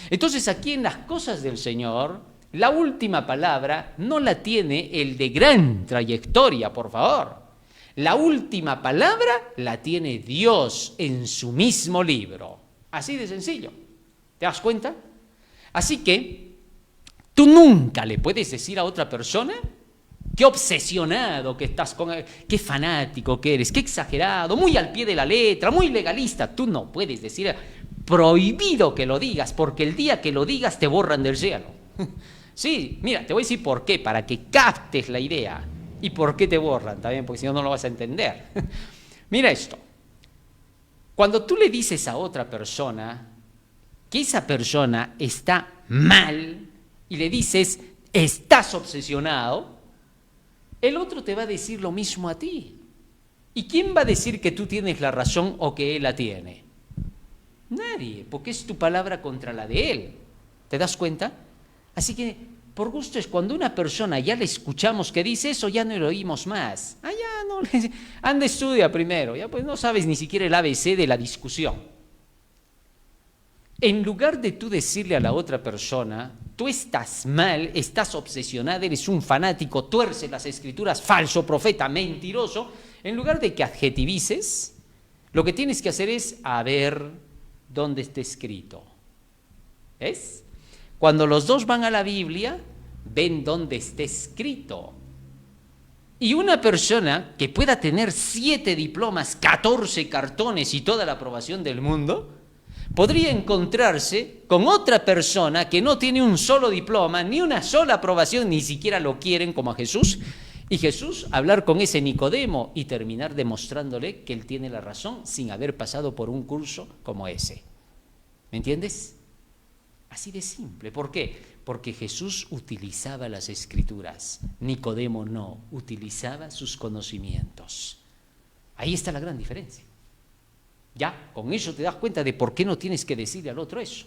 Entonces aquí en las cosas del Señor, la última palabra no la tiene el de gran trayectoria, por favor. La última palabra la tiene Dios en su mismo libro. Así de sencillo. ¿Te das cuenta? Así que tú nunca le puedes decir a otra persona qué obsesionado que estás con él, qué fanático que eres, qué exagerado, muy al pie de la letra, muy legalista. Tú no puedes decir, prohibido que lo digas, porque el día que lo digas te borran del cielo. Sí, mira, te voy a decir por qué, para que captes la idea. ¿Y por qué te borran? También, porque si no, no lo vas a entender. Mira esto. Cuando tú le dices a otra persona que esa persona está mal y le dices, estás obsesionado, el otro te va a decir lo mismo a ti. ¿Y quién va a decir que tú tienes la razón o que él la tiene? Nadie, porque es tu palabra contra la de él. ¿Te das cuenta? Así que, por gusto es cuando una persona ya le escuchamos que dice eso, ya no lo oímos más. Ya no, anda, estudia primero, ya pues no sabes ni siquiera el ABC de la discusión. En lugar de tú decirle a la otra persona, tú estás mal, estás obsesionada, eres un fanático, tuerce las escrituras, falso profeta, mentiroso, en lugar de que adjetivices, lo que tienes que hacer es a ver dónde está escrito. ¿Ves? Cuando los dos van a la Biblia, ven dónde está escrito. Y una persona que pueda tener 7 diplomas, 14 cartones y toda la aprobación del mundo, podría encontrarse con otra persona que no tiene un solo diploma, ni una sola aprobación, ni siquiera lo quieren como a Jesús, y Jesús hablar con ese Nicodemo y terminar demostrándole que él tiene la razón sin haber pasado por un curso como ese. ¿Me entiendes? Así de simple. ¿Por qué? Porque Jesús utilizaba las Escrituras. Nicodemo no, utilizaba sus conocimientos. Ahí está la gran diferencia. Ya, con eso te das cuenta de por qué no tienes que decirle al otro eso.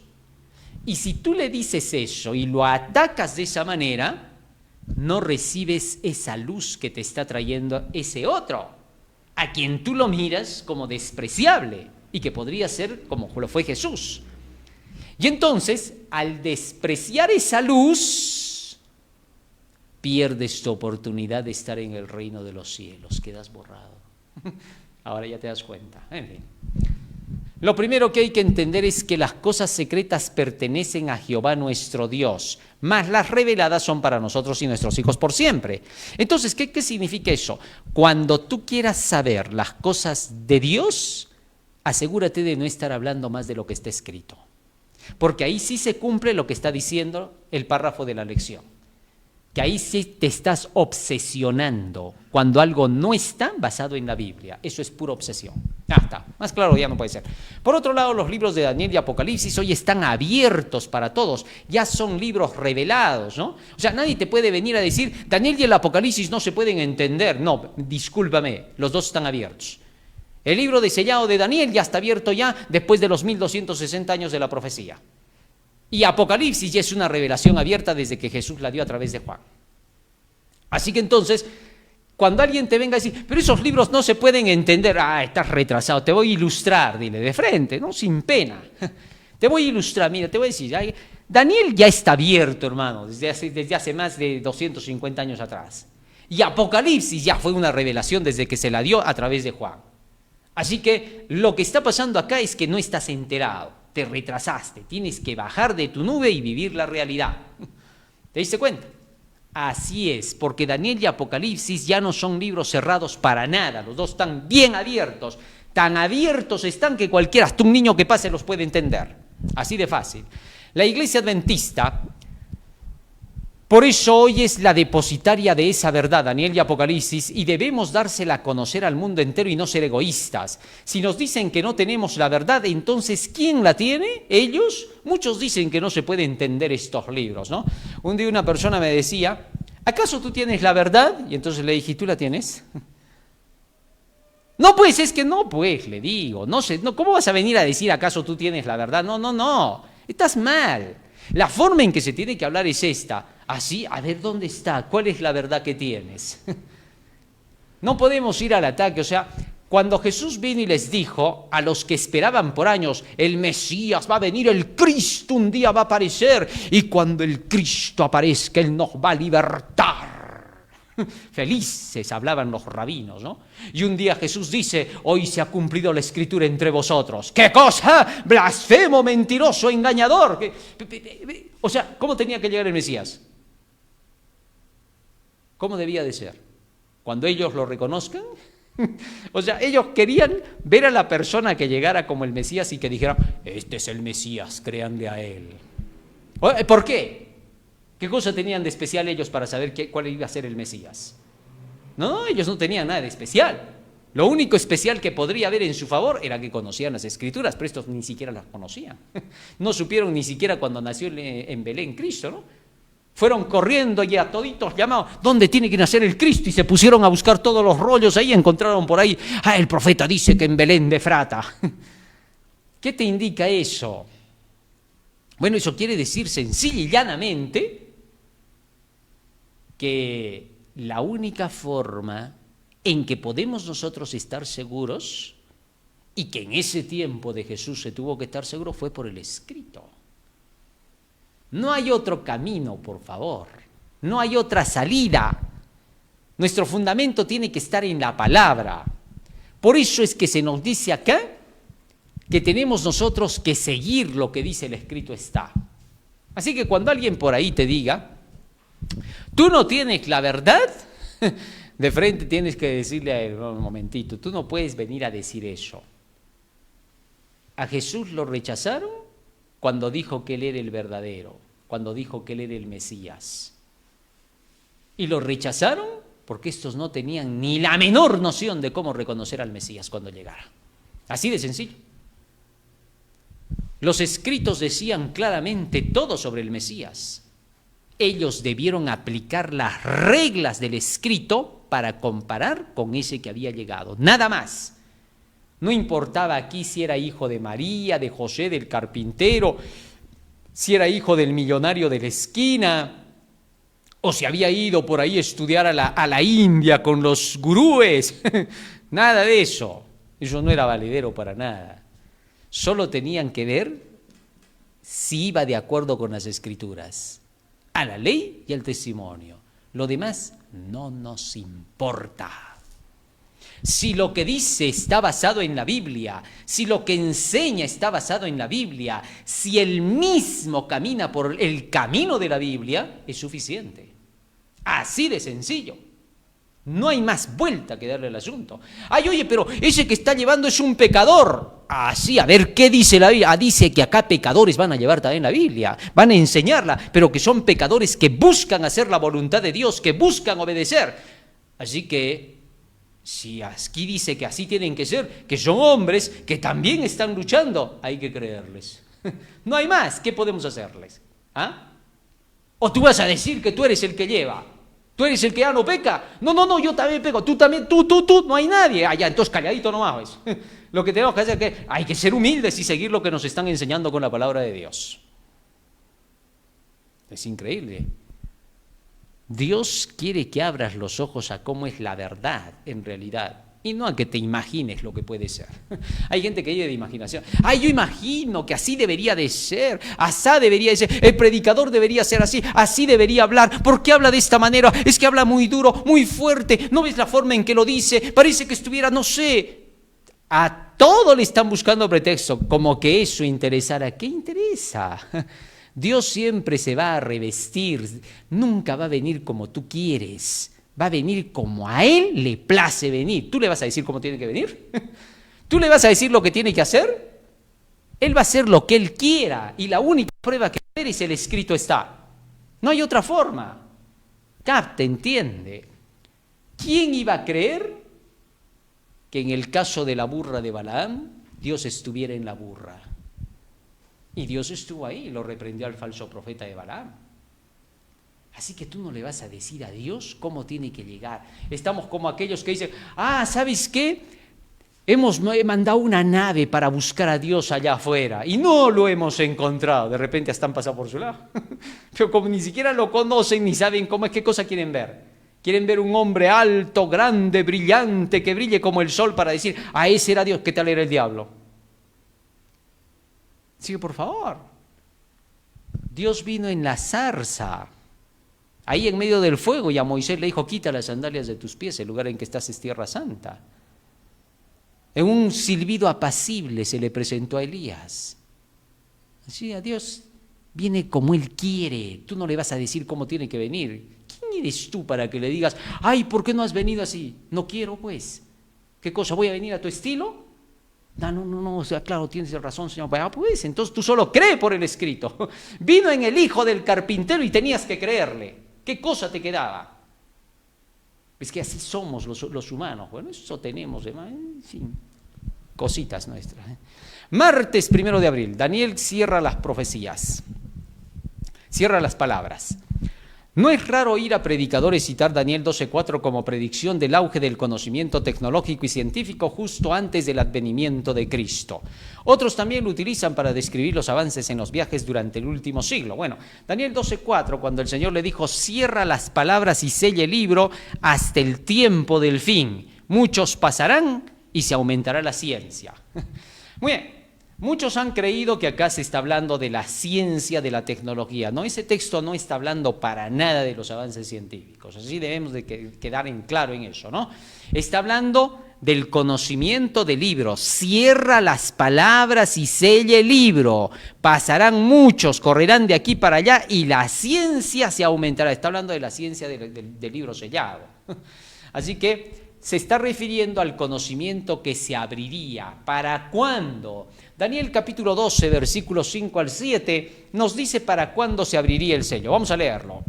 Y si tú le dices eso y lo atacas de esa manera, no recibes esa luz que te está trayendo ese otro, a quien tú lo miras como despreciable y que podría ser como lo fue Jesús. Y entonces, al despreciar esa luz, pierdes tu oportunidad de estar en el reino de los cielos, quedas borrado. Ahora ya te das cuenta. En fin. Lo primero que hay que entender es que las cosas secretas pertenecen a Jehová nuestro Dios, mas las reveladas son para nosotros y nuestros hijos por siempre. Entonces, ¿qué significa eso? Cuando tú quieras saber las cosas de Dios, asegúrate de no estar hablando más de lo que está escrito. Porque ahí sí se cumple lo que está diciendo el párrafo de la lección. Que ahí sí te estás obsesionando cuando algo no está basado en la Biblia. Eso es pura obsesión. Ya está, más claro ya no puede ser. Por otro lado, los libros de Daniel y Apocalipsis hoy están abiertos para todos. Ya son libros revelados, ¿no? O sea, nadie te puede venir a decir, Daniel y el Apocalipsis no se pueden entender. No, discúlpame, los dos están abiertos. El libro de sellado de Daniel ya está abierto ya después de los 1260 años de la profecía. Y Apocalipsis ya es una revelación abierta desde que Jesús la dio a través de Juan. Así que entonces, cuando alguien te venga a decir, pero esos libros no se pueden entender, estás retrasado, te voy a ilustrar, dile de frente, ¿no? Sin pena. Te voy a ilustrar, mira, te voy a decir, Daniel ya está abierto, hermano, desde hace más de 250 años atrás. Y Apocalipsis ya fue una revelación desde que se la dio a través de Juan. Así que lo que está pasando acá es que no estás enterado. Te retrasaste, tienes que bajar de tu nube y vivir la realidad. ¿Te diste cuenta? Así es, porque Daniel y Apocalipsis ya no son libros cerrados para nada, los dos están bien abiertos, tan abiertos están que cualquiera, hasta un niño que pase los puede entender, así de fácil. La Iglesia Adventista, por eso hoy es la depositaria de esa verdad, Daniel y Apocalipsis, y debemos dársela a conocer al mundo entero y no ser egoístas. Si nos dicen que no tenemos la verdad, entonces, ¿quién la tiene? ¿Ellos? Muchos dicen que no se puede entender estos libros, ¿no? Un día una persona me decía, ¿acaso tú tienes la verdad? Y entonces le dije, ¿tú la tienes? No, pues, es que no, pues, le digo, no sé, no, ¿cómo vas a venir a decir, ¿acaso tú tienes la verdad? No, estás mal. La forma en que se tiene que hablar es esta. Así, a ver, ¿dónde está? ¿Cuál es la verdad que tienes? No podemos ir al ataque. O sea, cuando Jesús vino y les dijo a los que esperaban por años, el Mesías va a venir, el Cristo un día va a aparecer, y cuando el Cristo aparezca, Él nos va a libertar. Felices hablaban los rabinos, ¿no? Y un día Jesús dice, hoy se ha cumplido la escritura entre vosotros. ¿Qué cosa? Blasfemo, mentiroso, engañador. O sea, ¿cómo tenía que llegar el Mesías? ¿Cómo debía de ser? ¿Cuando ellos lo reconozcan? O sea, ellos querían ver a la persona que llegara como el Mesías y que dijera, este es el Mesías, créanle a él. ¿Por qué? ¿Qué cosa tenían de especial ellos para saber cuál iba a ser el Mesías? No, ellos no tenían nada de especial. Lo único especial que podría haber en su favor era que conocían las Escrituras, pero estos ni siquiera las conocían. No supieron ni siquiera cuando nació en Belén Cristo, ¿no? Fueron corriendo y a toditos llamados, ¿dónde tiene que nacer el Cristo? Y se pusieron a buscar todos los rollos ahí, encontraron por ahí, el profeta dice que en Belén de Efrata. ¿Qué te indica eso? Bueno, eso quiere decir sencilla y llanamente que la única forma en que podemos nosotros estar seguros, y que en ese tiempo de Jesús se tuvo que estar seguro, fue por el escrito. No hay otro camino, por favor. No hay otra salida. Nuestro fundamento tiene que estar en la palabra. Por eso es que se nos dice acá que tenemos nosotros que seguir lo que dice el escrito está. Así que cuando alguien por ahí te diga, tú no tienes la verdad, De frente tienes que decirle a él, un momentito, tú no puedes venir a decir eso. A Jesús lo rechazaron cuando dijo que él era el verdadero, cuando dijo que él era el Mesías. Y lo rechazaron porque estos no tenían ni la menor noción de cómo reconocer al Mesías cuando llegara. Así de sencillo. Los escritos decían claramente todo sobre el Mesías. Ellos debieron aplicar las reglas del escrito para comparar con ese que había llegado. Nada más. No importaba aquí si era hijo de María, de José, del carpintero, si era hijo del millonario de la esquina, o si había ido por ahí a estudiar a la India con los gurúes. Nada de eso. Eso no era valedero para nada. Solo tenían que ver si iba de acuerdo con las Escrituras, a la ley y al testimonio. Lo demás no nos importa. Si lo que dice está basado en la Biblia, si lo que enseña está basado en la Biblia, si él mismo camina por el camino de la Biblia, es suficiente. Así de sencillo. No hay más vuelta que darle al asunto. Ay, oye, pero ese que está llevando es un pecador. Así, a ver, ¿qué dice la Biblia? Dice que acá pecadores van a llevar también la Biblia, van a enseñarla, pero que son pecadores que buscan hacer la voluntad de Dios, que buscan obedecer. Así que, si aquí dice que así tienen que ser, que son hombres que también están luchando, hay que creerles. No hay más, ¿qué podemos hacerles? ¿Ah? ¿O tú vas a decir que tú eres el que lleva? ¿Tú eres el que ya no peca? No, yo también peco. Tú también, tú, no hay nadie. Ya, entonces calladito nomás, ¿ves? Lo que tenemos que hacer es que hay que ser humildes y seguir lo que nos están enseñando con la palabra de Dios. Es increíble. Dios quiere que abras los ojos a cómo es la verdad en realidad. Y no a que te imagines lo que puede ser. Hay gente que vive de imaginación. Yo imagino que así debería de ser, asá debería de ser, el predicador debería ser así, así debería hablar. ¿Por qué habla de esta manera? Es que habla muy duro, muy fuerte. ¿No ves la forma en que lo dice? Parece que estuviera, no sé. A todo le están buscando pretexto, como que eso interesara. ¿Qué interesa? Dios siempre se va a revestir, nunca va a venir como tú quieres. Va a venir como a él le place venir. ¿Tú le vas a decir cómo tiene que venir? ¿Tú le vas a decir lo que tiene que hacer? Él va a hacer lo que él quiera. Y la única prueba que va a haber es el escrito está. No hay otra forma. Capta, entiende. ¿Quién iba a creer que en el caso de la burra de Balaam, Dios estuviera en la burra? Y Dios estuvo ahí y lo reprendió al falso profeta de Balaam. Así que tú no le vas a decir a Dios cómo tiene que llegar. Estamos como aquellos que dicen, ¿sabes qué? Hemos mandado una nave para buscar a Dios allá afuera y no lo hemos encontrado. De repente hasta han pasado por su lado. Pero como ni siquiera lo conocen ni saben cómo es, qué cosa quieren ver. Quieren ver un hombre alto, grande, brillante, que brille como el sol para decir, ese era Dios. ¿Qué tal era el diablo? Sí, por favor. Dios vino en la zarza. Ahí en medio del fuego, y a Moisés le dijo, quita las sandalias de tus pies, el lugar en que estás es tierra santa. En un silbido apacible se le presentó a Elías. Así, a Dios viene como Él quiere, tú no le vas a decir cómo tiene que venir. ¿Quién eres tú para que le digas, ¿por qué no has venido así? No quiero, pues. ¿Qué cosa, voy a venir a tu estilo? No, o sea, claro, tienes razón, Señor. Pues, entonces tú solo cree por el escrito. Vino en el hijo del carpintero y tenías que creerle. ¿Qué cosa te quedaba? Es que así somos los humanos. Bueno, eso tenemos, en fin, cositas nuestras. Martes 1 de abril, Daniel cierra las profecías, cierra las palabras. No es raro oír a predicadores citar Daniel 12:4 como predicción del auge del conocimiento tecnológico y científico justo antes del advenimiento de Cristo. Otros también lo utilizan para describir los avances en los viajes durante el último siglo. Bueno, Daniel 12:4, cuando el Señor le dijo, cierra las palabras y sella el libro hasta el tiempo del fin. Muchos pasarán y se aumentará la ciencia. Muy bien. Muchos han creído que acá se está hablando de la ciencia, de la tecnología. No, ese texto no está hablando para nada de los avances científicos. Así debemos de quedar en claro en eso, ¿no? Está hablando del conocimiento del libro. Cierra las palabras y sella el libro. Pasarán muchos, correrán de aquí para allá y la ciencia se aumentará. Está hablando de la ciencia del libro sellado. Así que se está refiriendo al conocimiento que se abriría. ¿Para cuándo? Daniel capítulo 12, versículos 5 al 7, nos dice para cuándo se abriría el sello. Vamos a leerlo.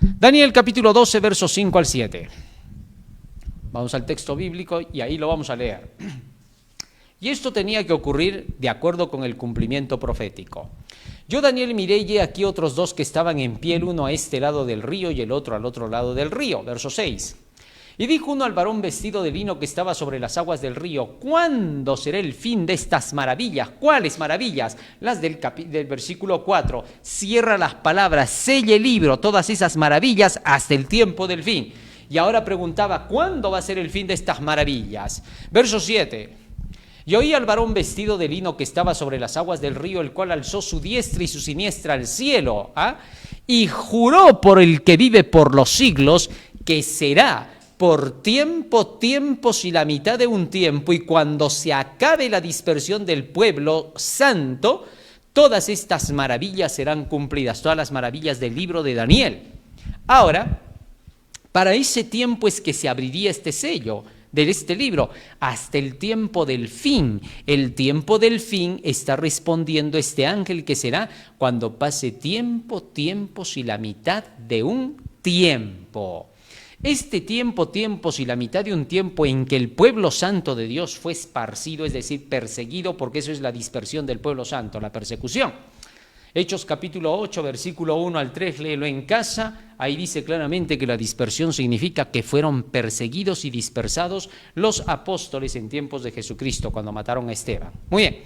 Daniel capítulo 12, versos 5 al 7. Vamos al texto bíblico y ahí lo vamos a leer. Y esto tenía que ocurrir de acuerdo con el cumplimiento profético. Yo, Daniel, miré y he aquí otros dos que estaban en pie, el uno a este lado del río y el otro al otro lado del río. Verso 6. Y dijo uno al varón vestido de lino que estaba sobre las aguas del río: ¿cuándo será el fin de estas maravillas? ¿Cuáles maravillas? Las del versículo 4. Cierra las palabras, sella el libro, todas esas maravillas hasta el tiempo del fin. Y ahora preguntaba, ¿cuándo va a ser el fin de estas maravillas? Verso 7. Y oí al varón vestido de lino que estaba sobre las aguas del río, el cual alzó su diestra y su siniestra al cielo, y juró por el que vive por los siglos, que será por tiempos y la mitad de un tiempo, y cuando se acabe la dispersión del pueblo santo, todas estas maravillas serán cumplidas, todas las maravillas del libro de Daniel. Ahora, para ese tiempo es que se abriría este sello de este libro, hasta el tiempo del fin. El tiempo del fin está respondiendo este ángel, que será cuando pase tiempos y la mitad de un tiempo. Este tiempos y la mitad de un tiempo en que el pueblo santo de Dios fue esparcido, es decir, perseguido, porque eso es la dispersión del pueblo santo, la persecución. Hechos capítulo 8, versículo 1 al 3, léelo en casa. Ahí dice claramente que la dispersión significa que fueron perseguidos y dispersados los apóstoles en tiempos de Jesucristo, cuando mataron a Esteban. Muy bien.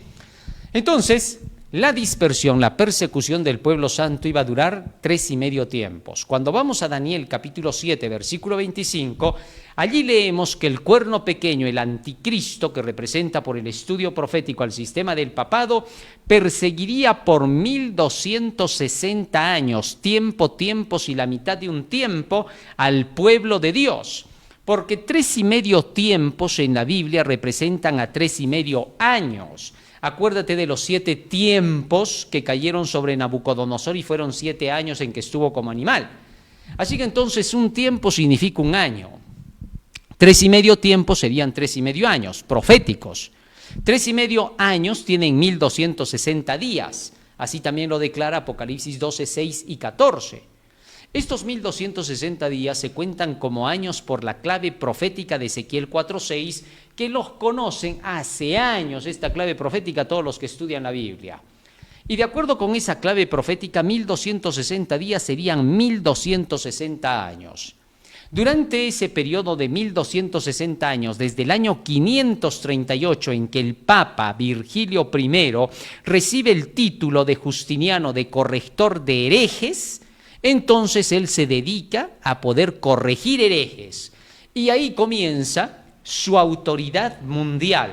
Entonces, la dispersión, la persecución del pueblo santo iba a durar 3,5 tiempos. Cuando vamos a Daniel capítulo 7, versículo 25, allí leemos que el cuerno pequeño, el anticristo, que representa por el estudio profético al sistema del papado, perseguiría por 1260 años, tiempos y la mitad de un tiempo, al pueblo de Dios. Porque 3,5 tiempos en la Biblia representan a 3,5 años. Acuérdate de los 7 tiempos que cayeron sobre Nabucodonosor y fueron 7 años en que estuvo como animal. Así que entonces un tiempo significa un año. 3,5 tiempos serían 3,5 años proféticos. 3,5 años tienen 1260 días. Así también lo declara Apocalipsis 12, 6 y 14. Estos 1260 días se cuentan como años por la clave profética de Ezequiel 4:6, que los conocen hace años, esta clave profética, todos los que estudian la Biblia. Y de acuerdo con esa clave profética, 1260 días serían 1260 años. Durante ese periodo de 1260 años, desde el año 538, en que el Papa Virgilio I recibe el título de Justiniano de corrector de herejes, entonces él se dedica a poder corregir herejes. Y ahí comienza su autoridad mundial.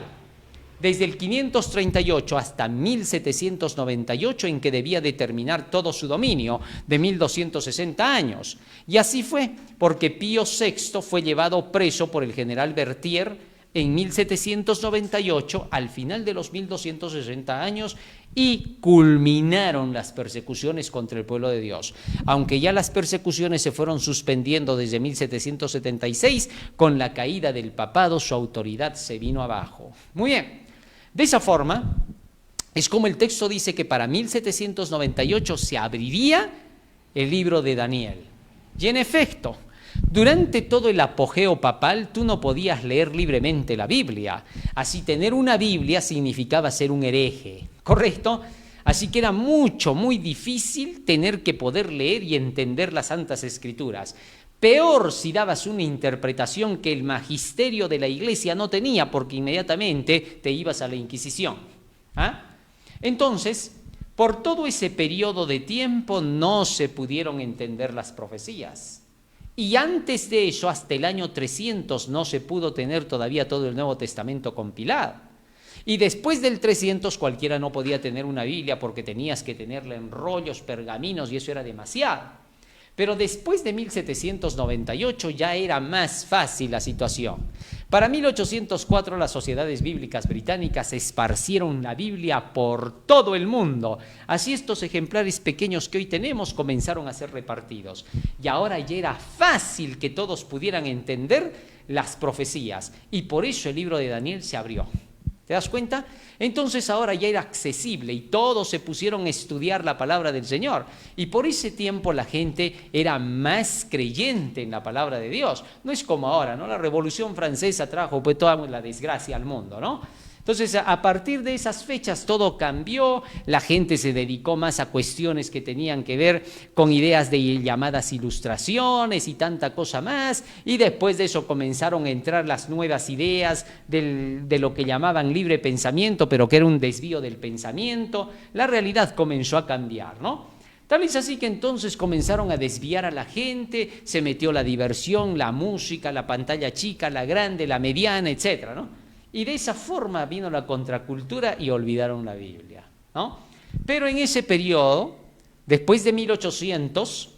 Desde el 538 hasta 1798, en que debía determinar todo su dominio de 1260 años. Y así fue, porque Pío VI fue llevado preso por el general Berthier en 1798, al final de los 1260 años, y culminaron las persecuciones contra el pueblo de Dios. Aunque ya las persecuciones se fueron suspendiendo desde 1776, con la caída del papado su autoridad se vino abajo. Muy bien, de esa forma es como el texto dice que para 1798 se abriría el libro de Daniel. Y en efecto, durante todo el apogeo papal tú no podías leer libremente la Biblia. Así tener una Biblia significaba ser un hereje, ¿correcto? Así que era muy difícil tener que poder leer y entender las Santas Escrituras. Peor si dabas una interpretación que el magisterio de la Iglesia no tenía, porque inmediatamente te ibas a la Inquisición. Entonces, por todo ese periodo de tiempo no se pudieron entender las profecías. Y antes de eso, hasta el año 300, no se pudo tener todavía todo el Nuevo Testamento compilado. Y después del 300 cualquiera no podía tener una Biblia porque tenías que tenerla en rollos, pergaminos, y eso era demasiado. Pero después de 1798 ya era más fácil la situación. Para 1804 las sociedades bíblicas británicas esparcieron la Biblia por todo el mundo. Así estos ejemplares pequeños que hoy tenemos comenzaron a ser repartidos. Y ahora ya era fácil que todos pudieran entender las profecías. Y por eso el libro de Daniel se abrió. ¿Te das cuenta? Entonces ahora ya era accesible y todos se pusieron a estudiar la palabra del Señor. Y por ese tiempo la gente era más creyente en la palabra de Dios. No es como ahora, ¿no? La Revolución Francesa trajo pues toda la desgracia al mundo, ¿no? Entonces, a partir de esas fechas todo cambió, la gente se dedicó más a cuestiones que tenían que ver con ideas de llamadas ilustraciones y tanta cosa más, y después de eso comenzaron a entrar las nuevas ideas de lo que llamaban libre pensamiento, pero que era un desvío del pensamiento. La realidad comenzó a cambiar, ¿no? Tal es así que entonces comenzaron a desviar a la gente, se metió la diversión, la música, la pantalla chica, la grande, la mediana, etcétera, ¿no? Y de esa forma vino la contracultura y olvidaron la Biblia, ¿no? Pero en ese periodo, después de 1800,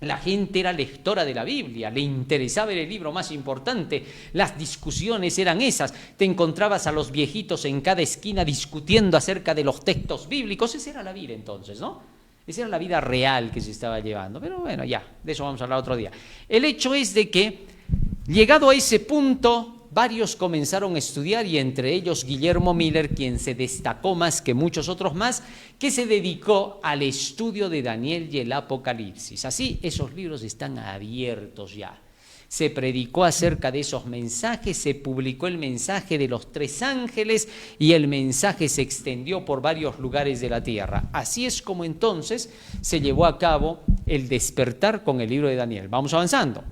la gente era lectora de la Biblia, le interesaba el libro más importante, las discusiones eran esas, te encontrabas a los viejitos en cada esquina discutiendo acerca de los textos bíblicos, esa era la vida entonces, ¿no? Esa era la vida real que se estaba llevando, pero bueno, ya, de eso vamos a hablar otro día. El hecho es de que, llegado a ese punto, varios comenzaron a estudiar y entre ellos Guillermo Miller, quien se destacó más que muchos otros más, que se dedicó al estudio de Daniel y el Apocalipsis. Así, esos libros están abiertos ya. Se predicó acerca de esos mensajes, se publicó el mensaje de los 3 ángeles y el mensaje se extendió por varios lugares de la tierra. Así es como entonces se llevó a cabo el despertar con el libro de Daniel. Vamos avanzando.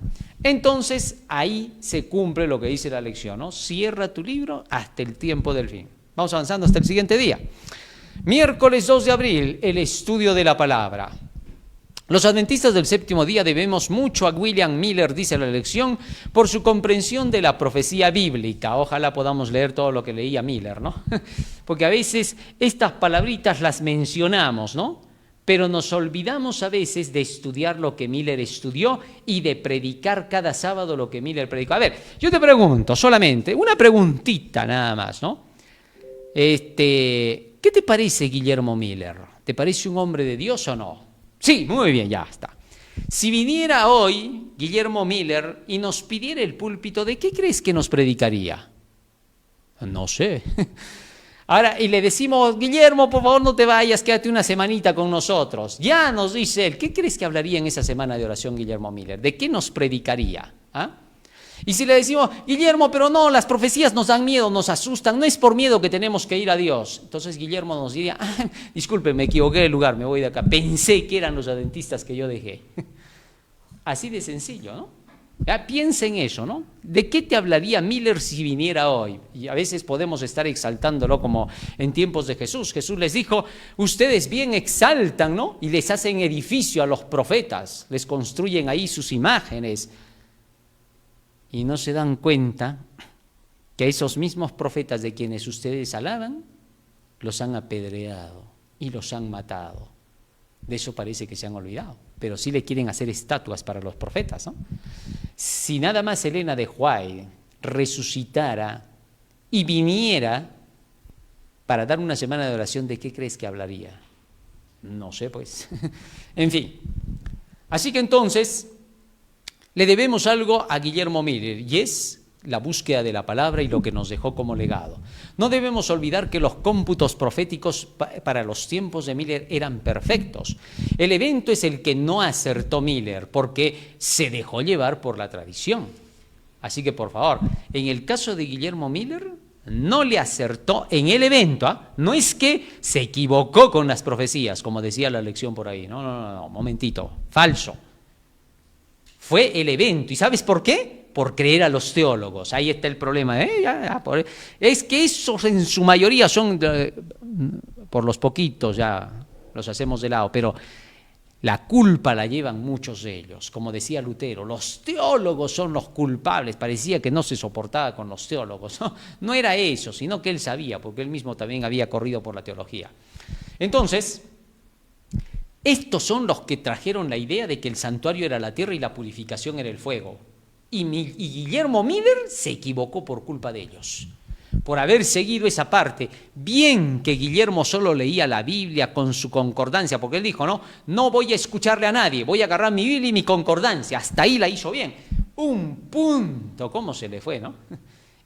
Entonces ahí se cumple lo que dice la lección, ¿no? Cierra tu libro hasta el tiempo del fin. Vamos avanzando hasta el siguiente día. Miércoles 2 de abril, el estudio de la palabra. Los adventistas del séptimo día debemos mucho a William Miller, dice la lección, por su comprensión de la profecía bíblica. Ojalá podamos leer todo lo que leía Miller, ¿no? Porque a veces estas palabritas las mencionamos, ¿no? Pero nos olvidamos a veces de estudiar lo que Miller estudió y de predicar cada sábado lo que Miller predicó. A ver, yo te pregunto solamente, una preguntita nada más, ¿no? ¿Qué te parece Guillermo Miller? ¿Te parece un hombre de Dios o no? Sí, muy bien, ya está. Si viniera hoy Guillermo Miller y nos pidiera el púlpito, ¿de qué crees que nos predicaría? No sé. Ahora, y le decimos, Guillermo, por favor no te vayas, quédate una semanita con nosotros. Ya nos dice él, ¿qué crees que hablaría en esa semana de oración Guillermo Miller? ¿De qué nos predicaría? ¿Ah? Y si le decimos, Guillermo, pero no, las profecías nos dan miedo, nos asustan, no es por miedo que tenemos que ir a Dios. Entonces Guillermo nos diría, disculpe, me equivoqué de lugar, me voy de acá, pensé que eran los adventistas que yo dejé. Así de sencillo, ¿no? Ya, piensa en eso, ¿no? ¿De qué te hablaría Miller si viniera hoy? Y a veces podemos estar exaltándolo como en tiempos de Jesús. Jesús les dijo, ustedes bien exaltan, ¿no? Y les hacen edificio a los profetas, les construyen ahí sus imágenes. Y no se dan cuenta que esos mismos profetas de quienes ustedes alaban, los han apedreado y los han matado. De eso parece que se han olvidado, pero sí le quieren hacer estatuas para los profetas, ¿no? Si nada más Elena de White resucitara y viniera para dar una semana de oración, ¿de qué crees que hablaría? No sé, pues. En fin. Así que entonces le debemos algo a Guillermo Miller y es la búsqueda de la palabra y lo que nos dejó como legado. No debemos olvidar que los cómputos proféticos para los tiempos de Miller eran perfectos. El evento es el que no acertó Miller porque se dejó llevar por la tradición. Así que por favor, en el caso de Guillermo Miller no le acertó en el evento, ¿eh? No es que se equivocó con las profecías, como decía la lección por ahí. No, momentito, falso. Fue el evento. ¿Y sabes por qué? Por creer a los teólogos. Ahí está el problema. Es que esos en su mayoría son, por los poquitos ya los hacemos de lado, pero la culpa la llevan muchos de ellos. Como decía Lutero, los teólogos son los culpables. Parecía que no se soportaba con los teólogos. No era eso, sino que él sabía, porque él mismo también había corrido por la teología. Entonces, estos son los que trajeron la idea de que el santuario era la tierra y la purificación era el fuego. Y Guillermo Miller se equivocó por culpa de ellos, por haber seguido esa parte. Bien que Guillermo solo leía la Biblia con su concordancia, porque él dijo, no voy a escucharle a nadie, voy a agarrar mi Biblia y mi concordancia. Hasta ahí la hizo bien. Un punto, ¿cómo se le fue, no?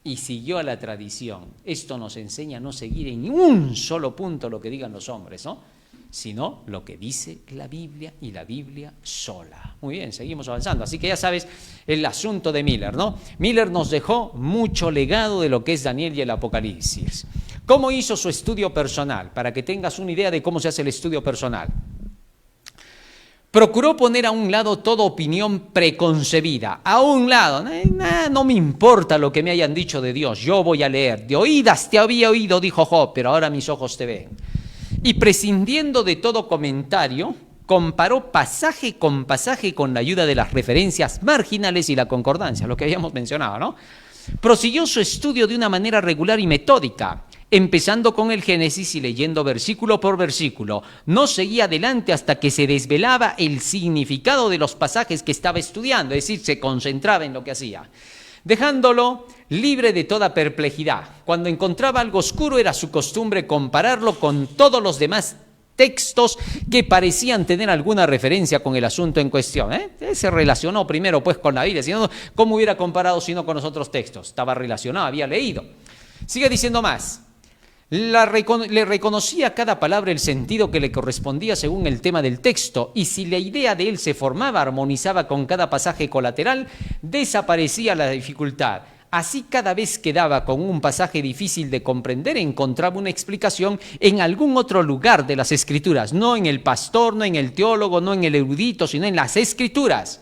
Y siguió a la tradición. Esto nos enseña a no seguir en un solo punto lo que digan los hombres, ¿no? Sino lo que dice la Biblia y la Biblia sola. Muy bien, seguimos avanzando. Así que ya sabes el asunto de Miller, ¿no? Miller nos dejó mucho legado de lo que es Daniel y el Apocalipsis. ¿Cómo hizo su estudio personal? Para que tengas una idea de cómo se hace el estudio personal. Procuró poner a un lado toda opinión preconcebida. A un lado, no me importa lo que me hayan dicho de Dios, yo voy a leer. De oídas te había oído, dijo Job, pero ahora mis ojos te ven. Y prescindiendo de todo comentario, comparó pasaje con la ayuda de las referencias marginales y la concordancia, lo que habíamos mencionado, ¿no? Prosiguió su estudio de una manera regular y metódica, empezando con el Génesis y leyendo versículo por versículo. No seguía adelante hasta que se desvelaba el significado de los pasajes que estaba estudiando, es decir, se concentraba en lo que hacía, dejándolo libre de toda perplejidad. Cuando encontraba algo oscuro era su costumbre compararlo con todos los demás textos que parecían tener alguna referencia con el asunto en cuestión. Se relacionó primero pues con la Biblia, sino ¿cómo hubiera comparado si no con los otros textos? Estaba relacionado, había leído. Sigue diciendo más. Le reconocía a cada palabra el sentido que le correspondía según el tema del texto, y si la idea de él se formaba, armonizaba con cada pasaje colateral, desaparecía la dificultad. Así, cada vez que daba con un pasaje difícil de comprender, encontraba una explicación en algún otro lugar de las Escrituras, no en el pastor, no en el teólogo, no en el erudito, sino en las Escrituras.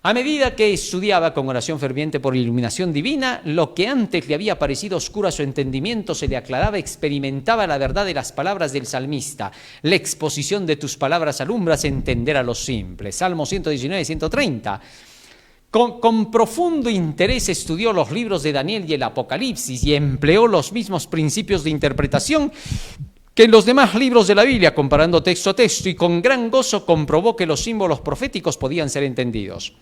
A medida que estudiaba con oración ferviente por iluminación divina, lo que antes le había parecido oscuro a su entendimiento se le aclaraba, experimentaba la verdad de las palabras del salmista. La exposición de tus palabras alumbras entender a los simples. Salmo 119, 130. Con profundo interés estudió los libros de Daniel y el Apocalipsis y empleó los mismos principios de interpretación que en los demás libros de la Biblia, comparando texto a texto, y con gran gozo comprobó que los símbolos proféticos podían ser entendidos.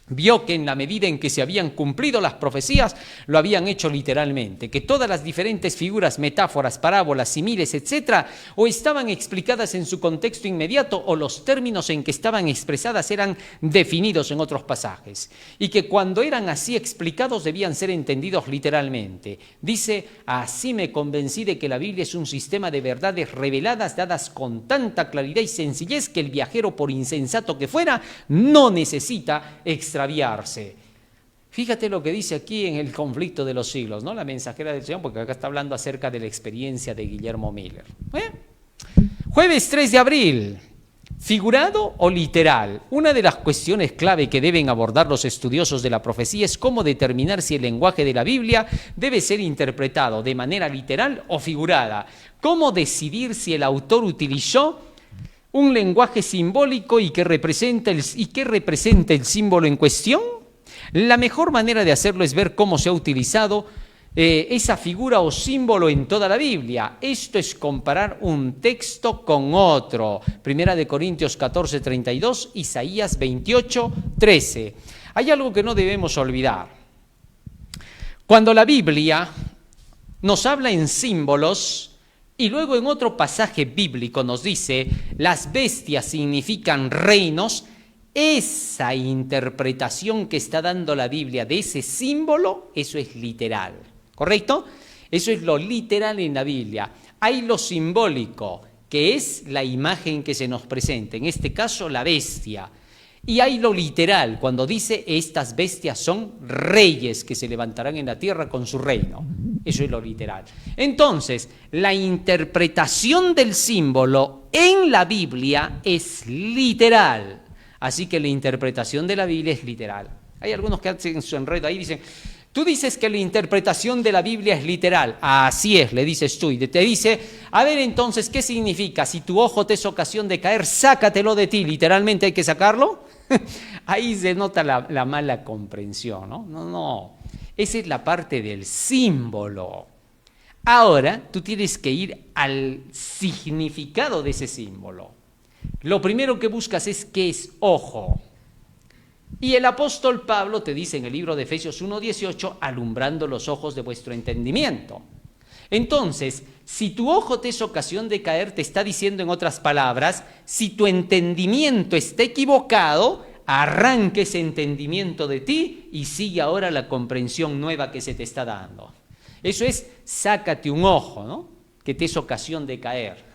Vio que en la medida en que se habían cumplido las profecías, lo habían hecho literalmente, que todas las diferentes figuras, metáforas, parábolas, símiles, etc., o estaban explicadas en su contexto inmediato, o los términos en que estaban expresadas eran definidos en otros pasajes, y que cuando eran así explicados debían ser entendidos literalmente. Dice, así me convencí de que la Biblia es un sistema de verdades reveladas, dadas con tanta claridad y sencillez que el viajero, por insensato que fuera, no necesita extraviarse. Fíjate lo que dice aquí en el conflicto de los siglos, ¿no? La mensajera del Señor, porque acá está hablando acerca de la experiencia de Guillermo Miller. Jueves 3 de abril, ¿figurado o literal? Una de las cuestiones clave que deben abordar los estudiosos de la profecía es cómo determinar si el lenguaje de la Biblia debe ser interpretado de manera literal o figurada. ¿Cómo decidir si el autor utilizó un lenguaje simbólico y que representa el símbolo en cuestión? La mejor manera de hacerlo es ver cómo se ha utilizado esa figura o símbolo en toda la Biblia. Esto es comparar un texto con otro. Primera de Corintios 14:32, Isaías 28:13. Hay algo que no debemos olvidar. Cuando la Biblia nos habla en símbolos, y luego en otro pasaje bíblico nos dice, las bestias significan reinos, esa interpretación que está dando la Biblia de ese símbolo, eso es literal, ¿correcto? Eso es lo literal en la Biblia. Hay lo simbólico, que es la imagen que se nos presenta, en este caso la bestia. Y hay lo literal, cuando dice, estas bestias son reyes que se levantarán en la tierra con su reino. Eso es lo literal. Entonces, la interpretación del símbolo en la Biblia es literal. Así que la interpretación de la Biblia es literal. Hay algunos que hacen su enredo ahí y dicen, tú dices que la interpretación de la Biblia es literal. Así es, le dices tú. Y te dice, a ver entonces, ¿qué significa? Si tu ojo te es ocasión de caer, sácatelo de ti. ¿Literalmente hay que sacarlo? Ahí se nota la mala comprensión, ¿no? No. Esa es la parte del símbolo. Ahora tú tienes que ir al significado de ese símbolo. Lo primero que buscas es qué es ojo. Y el apóstol Pablo te dice en el libro de Efesios 1:18, alumbrando los ojos de vuestro entendimiento. Entonces, si tu ojo te es ocasión de caer, te está diciendo en otras palabras, si tu entendimiento está equivocado, arranque ese entendimiento de ti y sigue ahora la comprensión nueva que se te está dando. Eso es, sácate un ojo, ¿no? Que te es ocasión de caer.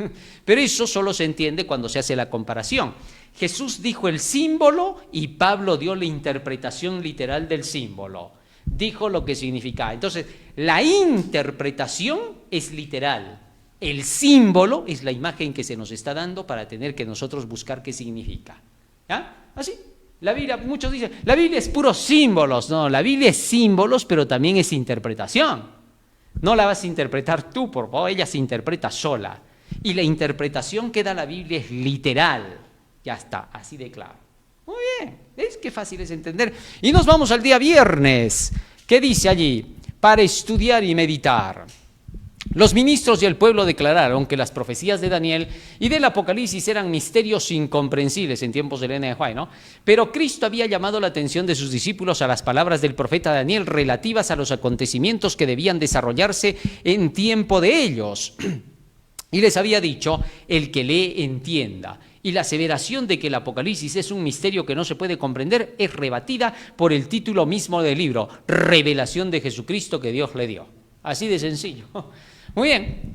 Pero eso solo se entiende cuando se hace la comparación. Jesús dijo el símbolo y Pablo dio la interpretación literal del símbolo. Dijo lo que significaba. Entonces, la interpretación es literal. El símbolo es la imagen que se nos está dando para tener que nosotros buscar qué significa. ¿Ya? Así. La Biblia, muchos dicen, la Biblia es puros símbolos. No, la Biblia es símbolos, pero también es interpretación. No la vas a interpretar tú, por favor, ella se interpreta sola. Y la interpretación que da la Biblia es literal. Ya está, así de claro. Muy bien, ¿ves qué fácil es entender? Y nos vamos al día viernes. ¿Qué dice allí? Para estudiar y meditar. Los ministros y el pueblo declararon que las profecías de Daniel y del Apocalipsis eran misterios incomprensibles en tiempos de Elena de White, ¿no? Pero Cristo había llamado la atención de sus discípulos a las palabras del profeta Daniel relativas a los acontecimientos que debían desarrollarse en tiempo de ellos. Y les había dicho, el que lee entienda. Y la aseveración de que el Apocalipsis es un misterio que no se puede comprender es rebatida por el título mismo del libro, Revelación de Jesucristo que Dios le dio. Así de sencillo. Muy bien.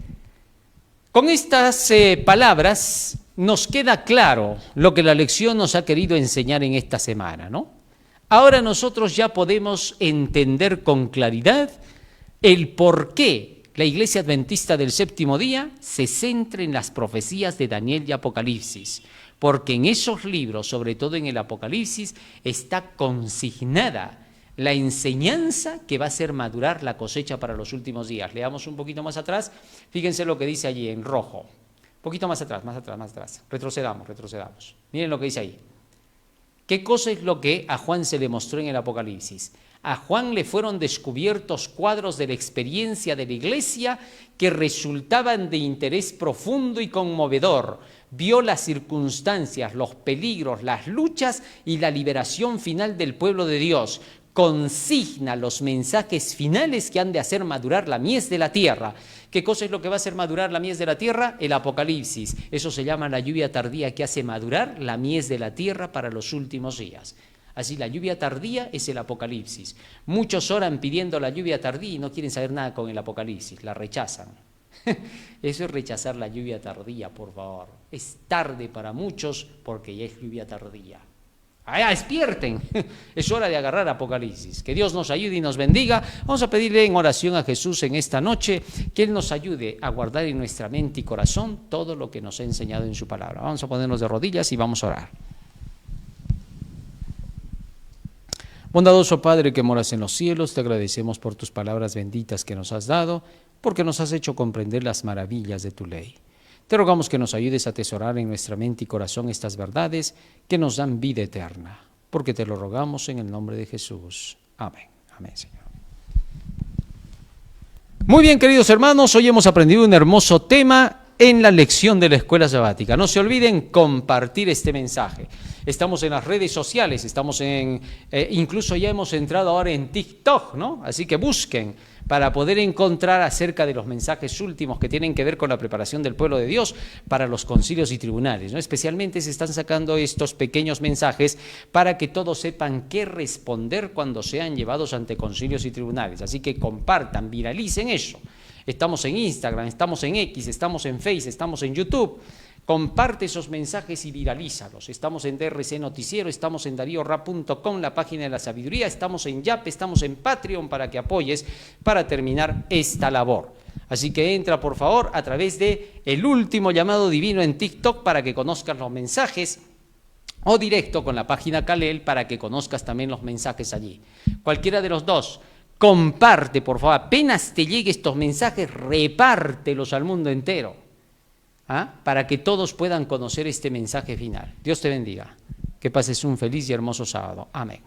Con estas palabras nos queda claro lo que la lección nos ha querido enseñar en esta semana, ¿no? Ahora nosotros ya podemos entender con claridad el por qué la Iglesia Adventista del Séptimo Día se centra en las profecías de Daniel y Apocalipsis, porque en esos libros, sobre todo en el Apocalipsis, está consignada la enseñanza que va a hacer madurar la cosecha para los últimos días. Leamos un poquito más atrás, fíjense lo que dice allí en rojo. Un poquito más atrás. Retrocedamos. Miren lo que dice ahí. ¿Qué cosa es lo que a Juan se le mostró en el Apocalipsis? A Juan le fueron descubiertos cuadros de la experiencia de la iglesia que resultaban de interés profundo y conmovedor. Vio las circunstancias, los peligros, las luchas y la liberación final del pueblo de Dios. Consigna los mensajes finales que han de hacer madurar la mies de la tierra. ¿Qué cosa es lo que va a hacer madurar la mies de la tierra? El Apocalipsis. Eso se llama la lluvia tardía que hace madurar la mies de la tierra para los últimos días. Así, la lluvia tardía es el Apocalipsis. Muchos oran pidiendo la lluvia tardía y no quieren saber nada con el Apocalipsis, la rechazan. Eso es rechazar la lluvia tardía, por favor. Es tarde para muchos porque ya es lluvia tardía. ¡Ah, despierten! Es hora de agarrar Apocalipsis. Que Dios nos ayude y nos bendiga. Vamos a pedirle en oración a Jesús en esta noche que Él nos ayude a guardar en nuestra mente y corazón todo lo que nos ha enseñado en su palabra. Vamos a ponernos de rodillas y vamos a orar. Bondadoso Padre que moras en los cielos, te agradecemos por tus palabras benditas que nos has dado, porque nos has hecho comprender las maravillas de tu ley. Te rogamos que nos ayudes a atesorar en nuestra mente y corazón estas verdades que nos dan vida eterna, porque te lo rogamos en el nombre de Jesús. Amén. Amén, Señor. Muy bien, queridos hermanos, hoy hemos aprendido un hermoso tema en la lección de la escuela sabática. No se olviden compartir este mensaje. Estamos en las redes sociales, estamos incluso ya hemos entrado ahora en TikTok, ¿no? Así que busquen para poder encontrar acerca de los mensajes últimos que tienen que ver con la preparación del pueblo de Dios para los concilios y tribunales, ¿no? Especialmente se están sacando estos pequeños mensajes para que todos sepan qué responder cuando sean llevados ante concilios y tribunales. Así que compartan, viralicen eso. Estamos en Instagram, estamos en X, estamos en Face, estamos en YouTube. Comparte esos mensajes y viralízalos. Estamos en DRC Noticiero, estamos en DarioRap.com, la página de la sabiduría, estamos en Yape, estamos en Patreon para que apoyes para terminar esta labor. Así que entra por favor a través de El Último Llamado Divino en TikTok para que conozcas los mensajes o directo con la página Kalel para que conozcas también los mensajes allí. Cualquiera de los dos. Comparte, por favor, apenas te lleguen estos mensajes, repártelos al mundo entero, para que todos puedan conocer este mensaje final. Dios te bendiga. Que pases un feliz y hermoso sábado. Amén.